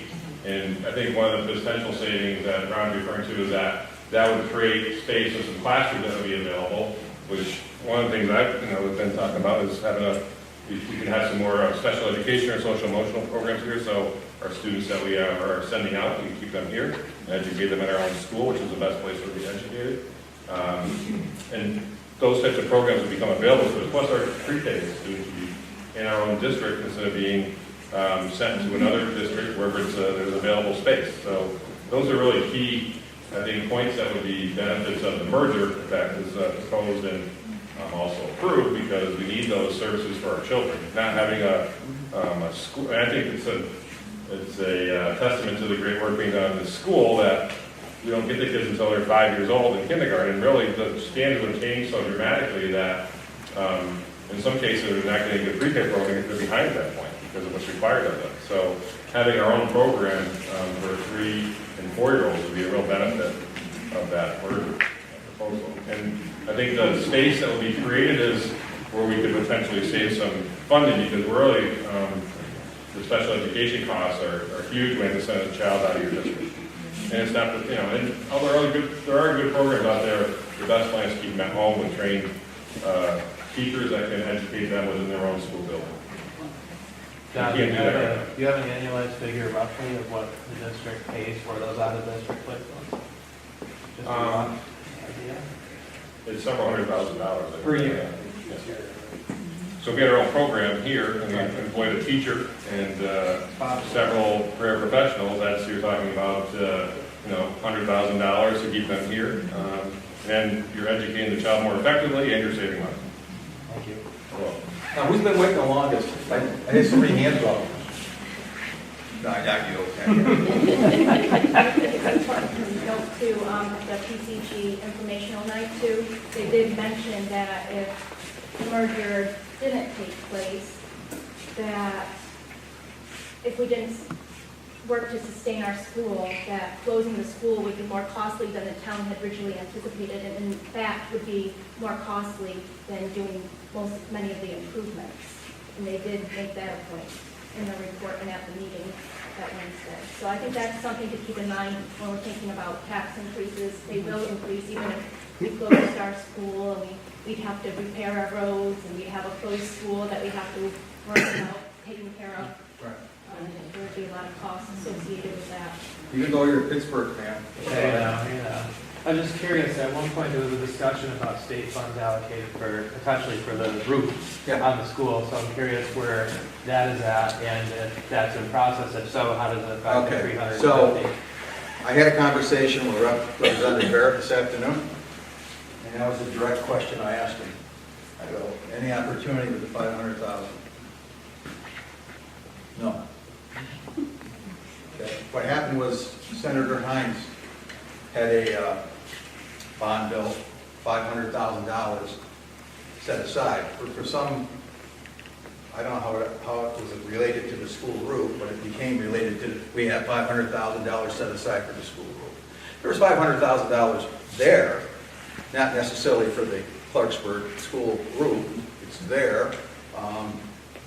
And I think one of the potential savings that Ron's referring to is that would create space and some classrooms that would be available, which one of the things I've been talking about is having we can have some more special education or social emotional programs here, so our students that we are sending out, we can keep them here and educate them at our own school, which is the best place to be educated. And those types of programs will become available to us, plus our pre-K students will be in our own district instead of being sent to another district wherever there's available space. So those are really key, I think, points that would be benefits of the merger that is proposed and also approved, because we need those services for our children. Not having a school, I think it's a testament to the great work being done in the school that we don't get the kids until they're 5 years old in kindergarten. Really, the standards have changed so dramatically that in some cases they're not getting a good pre-K program if they're behind at that point because of what's required of them. So having our own program for 3- and 4-year-olds would be a real benefit of that merger proposal. And I think the space that will be created is where we could potentially save some funding, because we're really, the special education costs are huge when you send a child out of your district. And it's not, and although there are good programs out there, the best plan is to keep them at home with trained teachers that can educate them within their own school building. John, do You you can't do that. have an annualized figure roughly of what the district pays for those out-of-district placements? Just a rough idea? It's several $100,000. Per year. Yes. So if we had our own program here, and we employed a teacher and several career professionals, you're talking about $100,000 to keep them here. And you're educating the child more effectively, and you're saving money. Thank you. Well, Now, who's been waiting the longest? I had so many hands up. No, I got you, okay. Note to the PCG informational night too, they did mention that if the merger didn't take place, that if we didn't work to sustain our school, that closing the school would be more costly than the town had originally anticipated, and in fact would be more costly than doing many of the improvements. And they did make that a point in the report and at the meeting that Wednesday. So I think that's something to keep in mind when we're thinking about tax increases. They will increase even if we closed our school, and we'd have to repair our roads, and we have a closed school that we have to work about taking care of. Right. there would be a lot of costs associated with that. Even though you're a Pittsburgh fan. Yeah. I'm just curious, at one point there was a discussion about state funds allocated potentially for the roof on the school, so I'm curious where that is at, and if that's in process, if so, how does it affect the Okay, 350? so I had a conversation with Representative Barrett this afternoon, and that was a direct question I asked him. I go, any opportunity with the 500,000? No. Okay. What happened was Senator Hines had a bond bill, $500,000 set aside for some, I don't know how it was related to the school roof, but it became related to, we had $500,000 set aside for the school roof. There was $500,000 there, not necessarily for the Clarksburg school roof, it's there.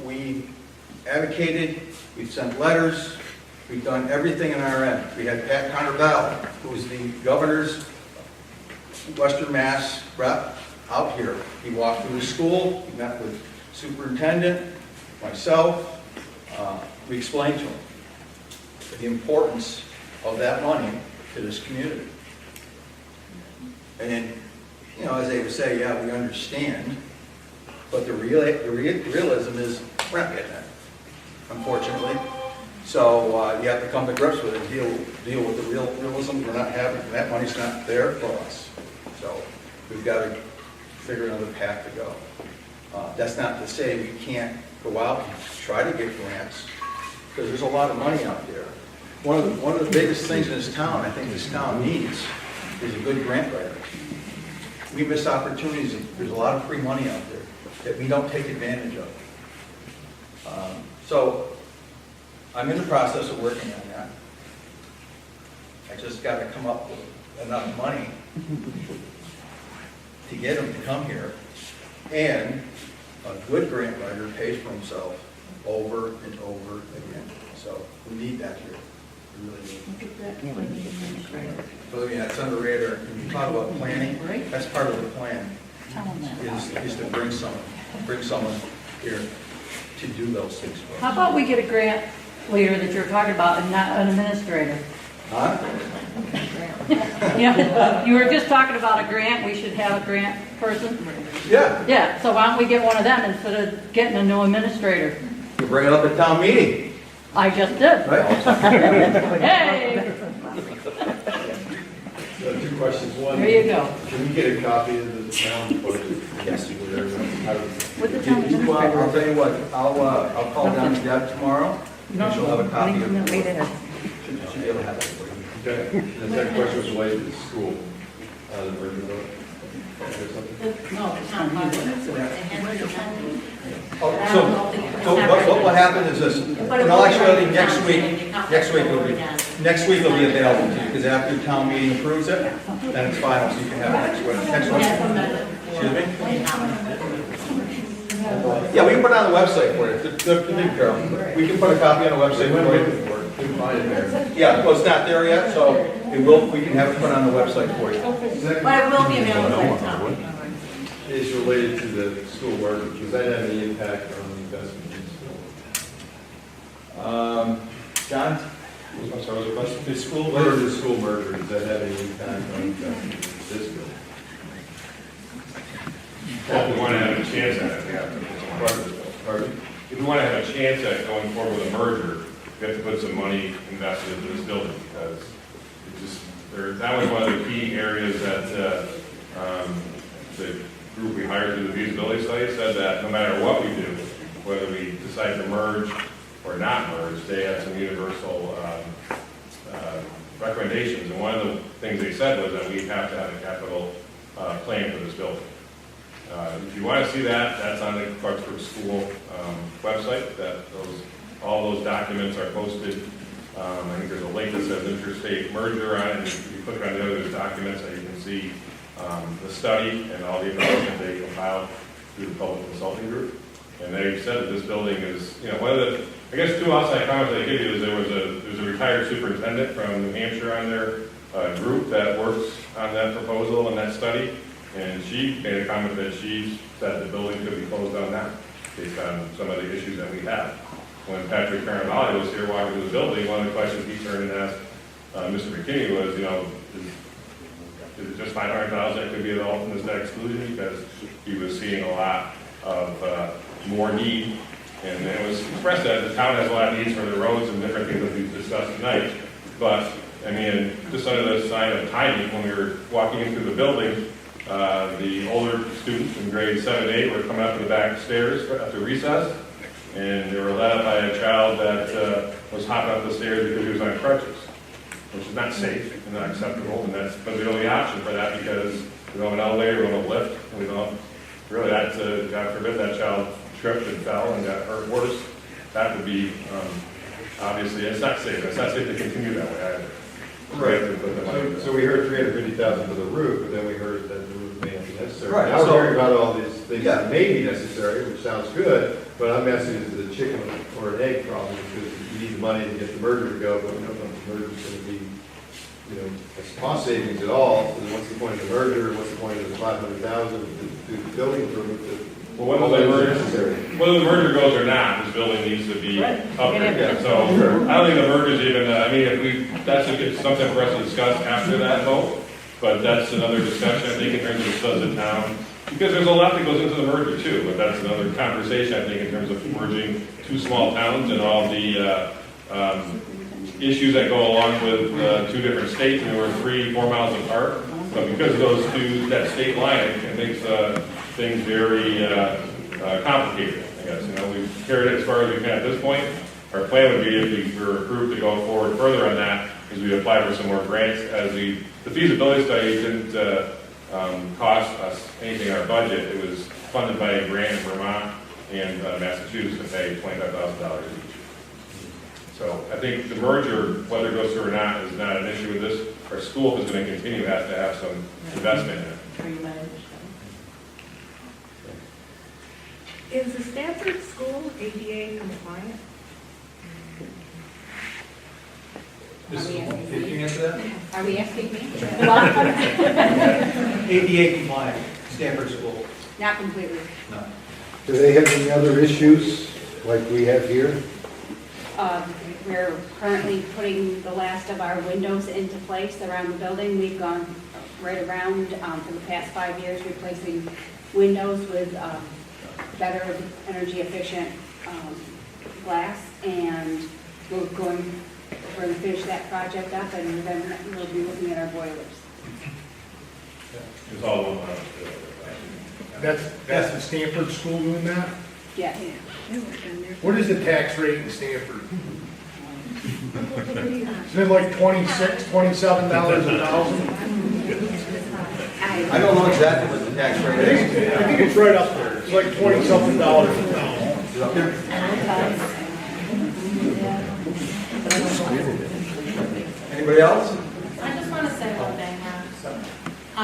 We advocated, we've sent letters, we've done everything in our end. We had Pat Connervale, who's the governor's Western Mass rep, out here. He walked through the school, he met with superintendent, myself. We explained to him the importance of that money to this community. And then, you know, as they would say, yeah, we understand, but the realism is we're not getting that, unfortunately. So you have to come to grips with it, deal with the realism. We're not having, that money's not there for us. So we've got to figure another path to go. That's not to say we can't go out and try to get grants, because there's a lot of money out there. One of the biggest things in this town, I think this town needs, is a good grant writer. We miss opportunities. There's a lot of free money out there that we don't take advantage of. So I'm in the process of working on that. I just got to come up with enough money to get them to come here. And a good grant writer pays for himself over and over again. So we need that here. We really need. So yeah, it's on the radar. When you talk about planning, that's part of the plan. Is to bring someone here to do those things for us. How about we get a grant leader that you're talking about and not an administrator? Huh? Yeah, you were just talking about a grant, we should have a grant person. Yeah. Yeah, so why don't we get one of them instead of getting a new administrator? You bring it up at town meeting. I just did. Right? Hey, Two questions. One, there you go. can we get a copy of the town budget? Yes. With the town administrator. I'll tell you what, I'll call down to Deb tomorrow, and she'll have a copy of it. She'll be able to have it for you. Okay. The second question was related to the school, the merger vote. Is there something? No, it's not part of it. It has to be. So what will happen is this, in all actuality, next week will be available to you, because after the town meeting approves it, then it's final, so you can have it next week. Excuse me? Yeah, we can put it on the website for you. The big girl. We can put a copy on the website for you. We can find it there. Yeah, well, it's not there yet, so we can have it put on the website for you. But it will be available for town. Is related to the school merger. Does that have any impact on the investment in school? John? I'm sorry, was the question? The school merger, does that have any impact on investment in this building? Well, if we want to have a chance at it, we have to put some money. Pardon? If we want to have a chance at going forward with a merger, we have to put some money invested into this building, because it just, that was one of the key areas that the group we hired through the feasibility study said that no matter what we do, whether we decide to merge or not merge, they had some universal recommendations. And one of the things they said was that we have to have a capital plan for this building. If you want to see that, that's on the Clarksburg School website. All those documents are posted. I think there's a link that says interstate merger on it. And if you click on the other documents, you can see the study and all the information they compiled through the public consulting group. And they said that this building is, one of the, I guess, two outside comments they give you is there's a retired superintendent from New Hampshire on their group that works on that proposal and that study. And she made a comment that she said the building could be closed down now based on some of the issues that we have. when Patrick Caravalli was here walking through the building, one of the questions he turned and asked Mr. McKinney was, is it just 500,000 that could be the ultimate debt exclusion? Because he was seeing a lot of more need, and it was expressed that the town has a lot of needs for the roads and different things that we've discussed tonight. But, I mean, just under the sign of timing, when we were walking into the building, the older students in grade 7 and 8 were coming up to the back stairs after recess, and they were led up by a child that was hopping up the stairs because he was on crutches, which is not safe and not acceptable, and that's but the only option for that because we don't have an elevator, we don't have a lift, and we don't really, that's, God forbid, that child tripped and fell and got hurt worse. That would be, obviously, it's not safe. It's not safe to continue that way either. Right. So we heard 350,000 for the roof, but then we heard that the roof may not be necessary. Right, Now so- we're hearing about all these things Yeah. that may be necessary, which sounds good, but I'm asking is it a chicken or an egg problem? Because you need the money to get the merger to go, but we don't know if the merger's going to be, a cost savings at all. So what's the point of the merger? What's the point of the 500,000 to do the building improvement? Well, whether the merger goes or not, this building needs to be upgraded. So I don't think the merger's even, that's something for us to discuss after that vote, but that's another discussion, I think, in terms of the size of town. Because there's a lot that goes into the merger too, but that's another conversation, I think, in terms of merging two small towns and all the issues that go along with two different states, and we were 3-4 miles apart. But because of those two, that state line, it makes things very complicated, I guess. We've carried it as far as we can at this point. Our plan would be, if we were approved to go forward further on that, is we apply for some more grants. As the feasibility study didn't cost us anything in our budget. It was funded by a grant in Vermont and Massachusetts to pay $25,000 each. So I think the merger, whether it goes through or not, is not an issue with this. Our school, if it's going to continue, has to have some investment in it. Is the Stanford School ADA compliant? Can you answer that? Are we asking me? ADA compliant, Stanford School. Not completely. No. Do they have any other issues like we have here? We're currently putting the last of our windows into place around the building. We've gone right around for the past 5 years replacing windows with better energy efficient glass, and we're going to finish that project up, and then we'll be looking at our boilers. It's all one. That's the Stanford school doing that? Yeah. What is the tax rate in Stanford? Isn't it like $26, $27 a thousand? I don't know exactly what the tax rate is. I think it's right up there. It's like $20-something a thousand. Is it up there? Anybody else? I just want to say one thing. I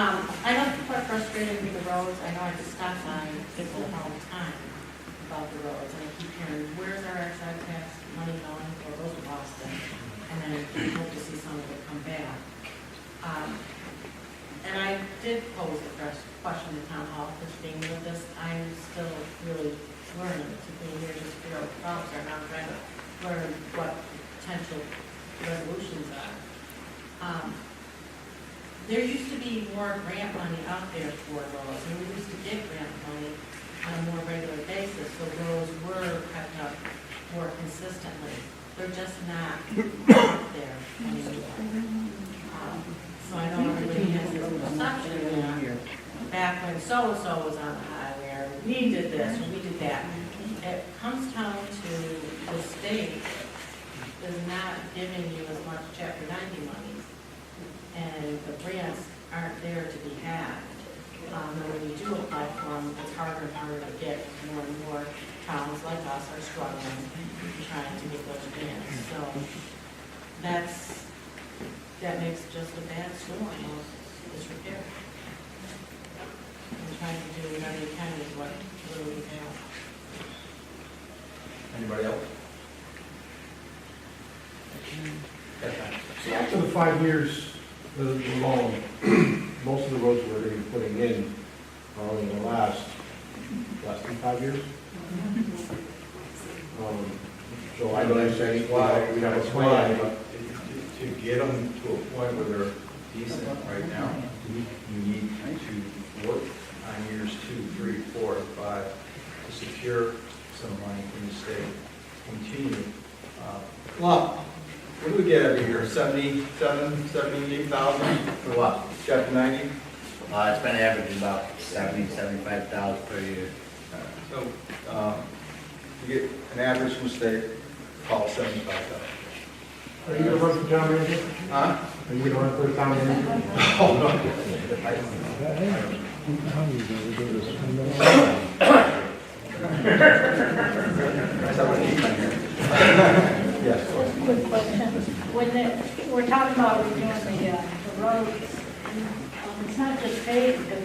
know people are frustrated with the roads. I know I discuss on people all the time about the roads, and I keep hearing, where's our excise tax money going? Well, those are Boston, and then I hope to see some of it come back. And I did pose a question to town hall, because being with this, I'm still really learning to be here just to figure out what the problems are. Now I'm trying to learn what potential resolutions are. There used to be more grant money out there for roads, and we used to get grant money on a more regular basis, so roads were kept up more consistently. They're just not out there anymore. So I know everybody has this perception that back when so-and-so was on the highway, or we did this, or we did that. It comes down to the state is not giving you as much Chapter 90 money, and the grants aren't there to be had. And when you do apply for them, it's harder and harder to get. More and more towns like us are struggling trying to get those grants. So that makes just a bad school almost disrepair. And trying to do whatever you can is what really fails. Anybody else? So after the 5 years of the loan, most of the roads we're going to be putting in are only going to last less than 5 years. So I don't understand why we have a plan, but To get them to a point where they're decent right now, you need to work on years 2, 3, 4, 5 to secure some money from the state. Continue. Well, what do we get every year? 77, 78,000 For what? chapter 90? It's been averaging about 75,000 per year. So, you get an average from the state, call it 75,000. are you gonna run for town manager? Huh? Are you gonna run for town manager? Oh, no. Yes. Quick question. When we're talking about redoing the roads, it's not just paved, because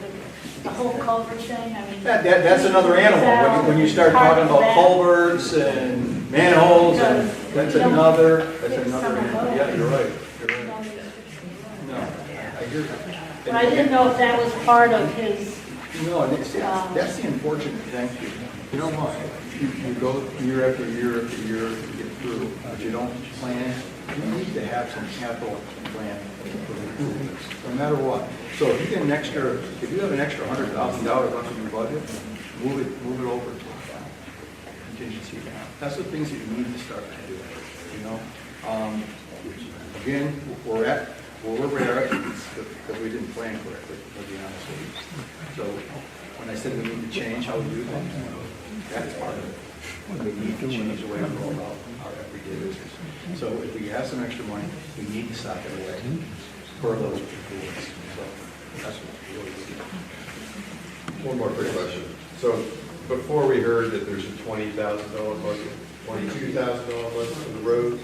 the whole culvert thing, I mean. That's another animal. When you start talking about culverts and manholes, and that's another animal. Yeah, you're right. You're right. No, I hear you. But I didn't know if that was part of his. No, that's the unfortunate thing. You know what? You go year after year after year to get through, but you don't plan. You need to have some capital plan for improvements, no matter what. So if you have an extra $100,000 left in your budget, move it over to a contingency account. That's the things that you need to start to do, you know? Again, we're at where we're at because we didn't plan correctly, to be honest with you. So when I said we need to change how we do things, that's part of it. We need to change the way we roll out our everyday business. So if we have some extra money, we need to sock it away for those improvements. So that's what we really do. One more quick question. So before we heard that there's a $20,000 budget, $22,000 budget for the road, is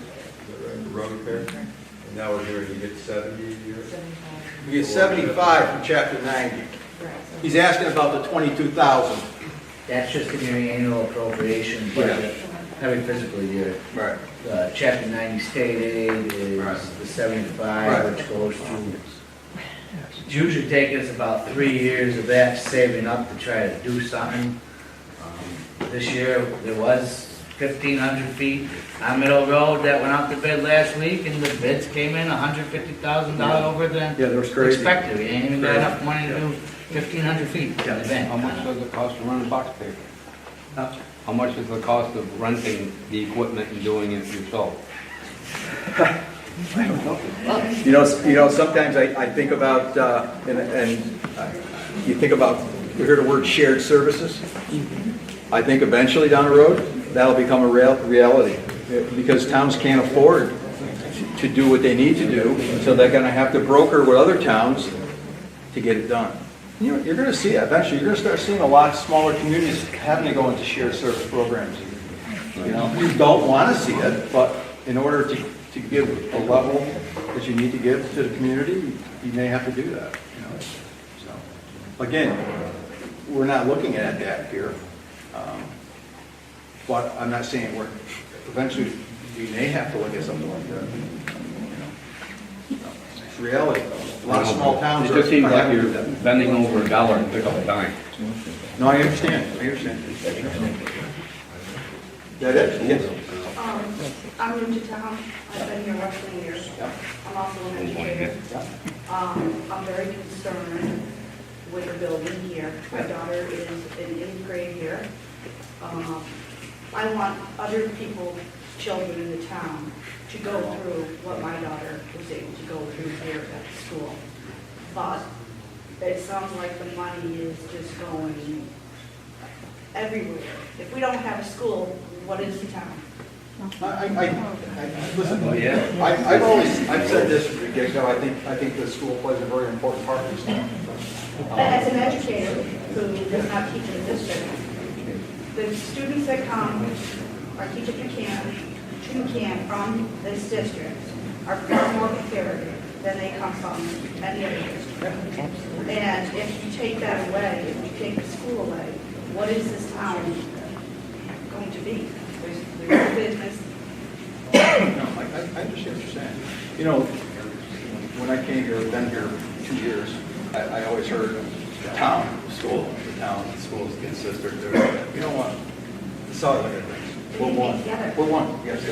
that right, the road repair? And now we're hearing you get 70 a year? We get 75 from chapter 90. He's asking about the 22,000. That's just in your annual appropriation budget, every fiscal year. Right. Chapter 90 state aid is the 75, which goes to, it's usually taking us about 3 years of that saving up to try to do something. This year, there was 1,500 feet on Middle Road that went out to bid last week, and the bids came in $150,000 over than Yeah, that was crazy. expected. We ain't even got enough money to do 1,500 feet to the bank. How much does it cost to run a box paper? How much is the cost of renting the equipment and doing it yourself? You know, sometimes I think about, you think about, you hear the word shared services. I think eventually down the road, that'll become a reality, because towns can't afford to do what they need to do, so they're gonna have to broker with other towns to get it done. You know, you're gonna see it eventually, you're gonna start seeing a lot smaller communities having to go into shared service programs. You know, you don't wanna see it, but in order to give a level that you need to give to the community, you may have to do that, you know. So, again, we're not looking at that here, but I'm not saying we're, eventually, we may have to look at something like that. You know, it's reality. A lot of small towns It just seems like you're having to do that. bending over a dollar to pick up a dime. No, I understand. That it? Yes. I'm new to town, I've been here roughly a year. I'm also an educator. I'm very concerned with the building here. My daughter is in 8th grade here. I want other people's children in the town to go through what my daughter was able to go through here at the school. But it sounds like the money is just going everywhere. If we don't have a school, what is the town? Listen, I've said this from the get-go, I think the school plays a very important part in this town. As an educator who does not teach in the district, the students that come are teachers who can from this district are far more prepared than they come from any other district. And if you take that away, if you take the school away, what is this town going to be? There's no business. No, I understand what you're saying. You know, when I came here, I've been here 2 years, I always heard the town, the school, the town, the schools, the sister, you know what? That's all I look at things. can get together. We're one, yes,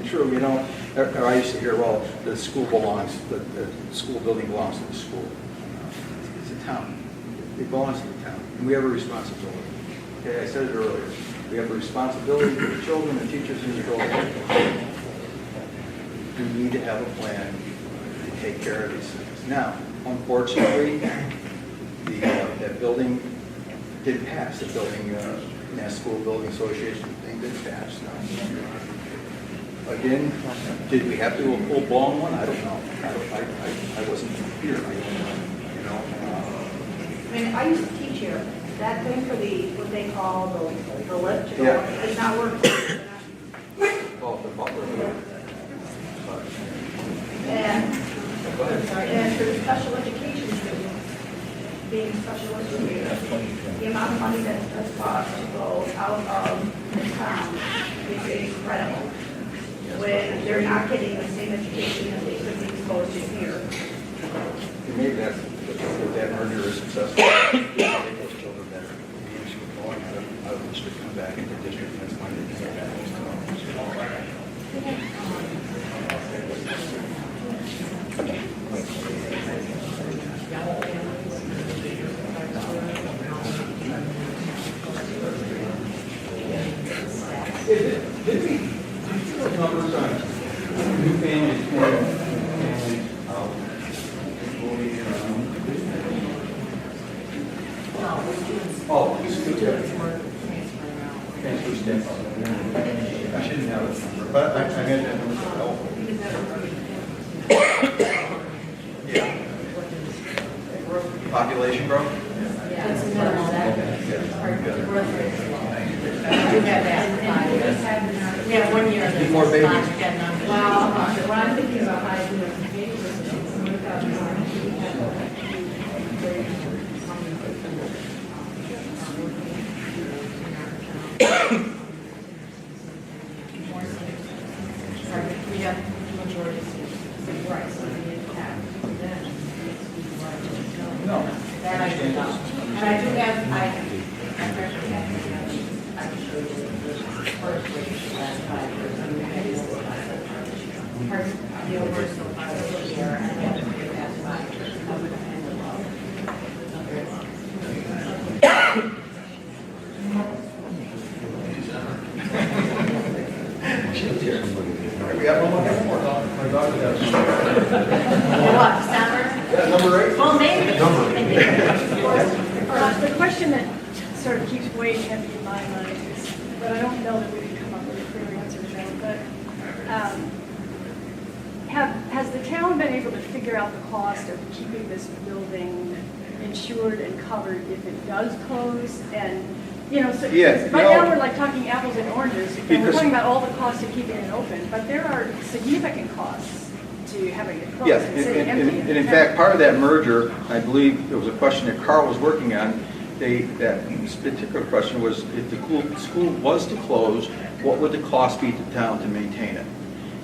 true, you know, I used to hear, well, the school belongs, the school building belongs to the school. It's a town, it belongs to the town, and we have a responsibility. Okay, I said it earlier, we have a responsibility for the children, the teachers, and the building. We need to have a plan to take care of these things. Now, unfortunately, that building did pass, the building, Mass School Building Association thing did pass. Now, again, did we have to do a full-blown one? I don't know. I wasn't here, I don't know, you know. I mean, I used to teach here, that thing for what they call the lift, it's not working. Oh, the butler. And for the special education students, being special educator, the amount of money that does cost to go out of the town is incredible. When they're not getting the same education that they could be exposed to here. Maybe that's, if that merger is successful, those children that are going out of the district come back into the district, and that's money they can get back. Did we do those numbers on new families, family out? Oh, transfer staff. I shouldn't have this number, but I had that number for help. Yeah. Population growth? Yeah, it's minimal, that, the growth rate is low. We have that, we have 1 year that's More babies. not getting on. Wow, what I'm thinking about high school is maybe this is we have majority seats, right, so we need to have that. No. That I do know. And I do have, I can show you the first week, last 5 years. I mean, I used to last 5 years. The universal part of the year, and I have to get that 5 years. I would have ended up. We have one more. My daughter does. What, December? Yeah, number 8. Well, maybe. The question that sort of keeps weighing heavy in my mind is, but I don't know that we can come up with a clear answer to that, but has the town been able to figure out the cost of keeping this building insured and covered if it does close? And, you know, so Yeah, right now we're like talking apples and oranges, and we're Because- talking about all the costs of keeping it open, but there are significant costs to having it closed Yes, and sitting empty. and in fact, part of that merger, I believe, there was a question that Carl was working on. That particular question was, if the school was to close, what would the cost be to the town to maintain it?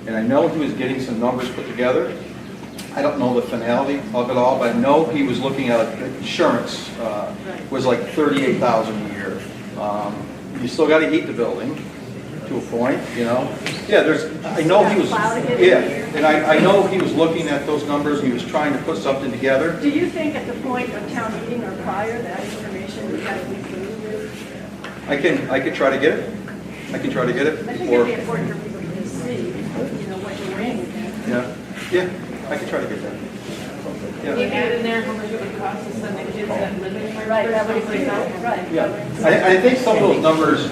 And I know he was getting some numbers put together. I don't know the finality of it all, but I know he was looking at insurance, was like $38,000 a year. You still got to heat the building to a point, you know. Yeah, I know he was, and I know he was looking at those numbers, and he was trying to put something together. Do you think at the point of town meeting or prior, that information would have to be included? I can try to get it. I can try to get it. I think it'd be important for people to see, you know, what you're weighing against. Yeah, I can try to get that. You add in there how much it would cost to send the kids that live in Clarksburg. Right, that would include that, right. Yeah, I think some of those numbers,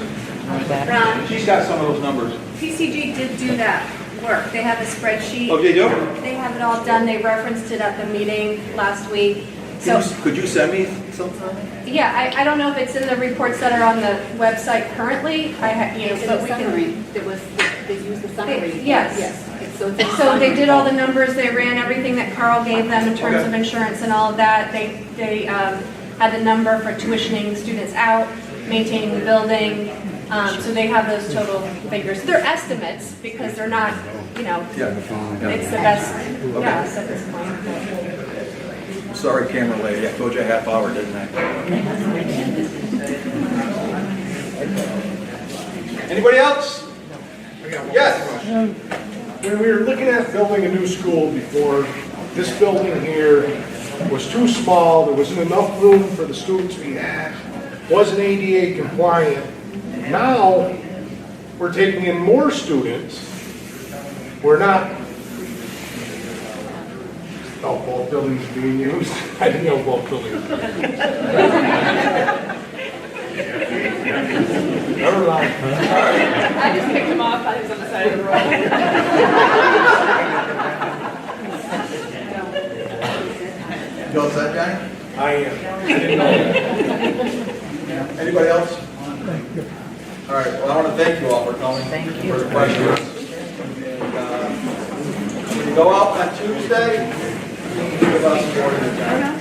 Ron, she's got some of those numbers. PCG did do that work. They have a spreadsheet. Oh, they do? They have it all done. They referenced it at the meeting last week. So, Could you send me something? yeah, I don't know if it's in the reports that are on the website currently. But we can. They used the summary. Yes. So So they did all the numbers, they ran everything that Carl gave them in terms of insurance and all of that. They had the number for tuitioning students out, maintaining the building. So they have those total figures. They're estimates because they're not, you know, it's the best guess at this point. Sorry, camera lady, I told you a half hour, didn't I? Anybody else? Yes. When we were looking at building a new school before, this building here was too small, there wasn't enough room for the students we had, wasn't ADA compliant. Now, we're taking in more students. We're not, oh, both buildings are being used. I didn't know both buildings. Never mind. I just picked him off, I was on the side of the road. You all set, Johnny? I am. I didn't know that. Anybody else? All right, well, I want to thank you all for coming. Thank you. For the questions. When you go out on Tuesday, give us more than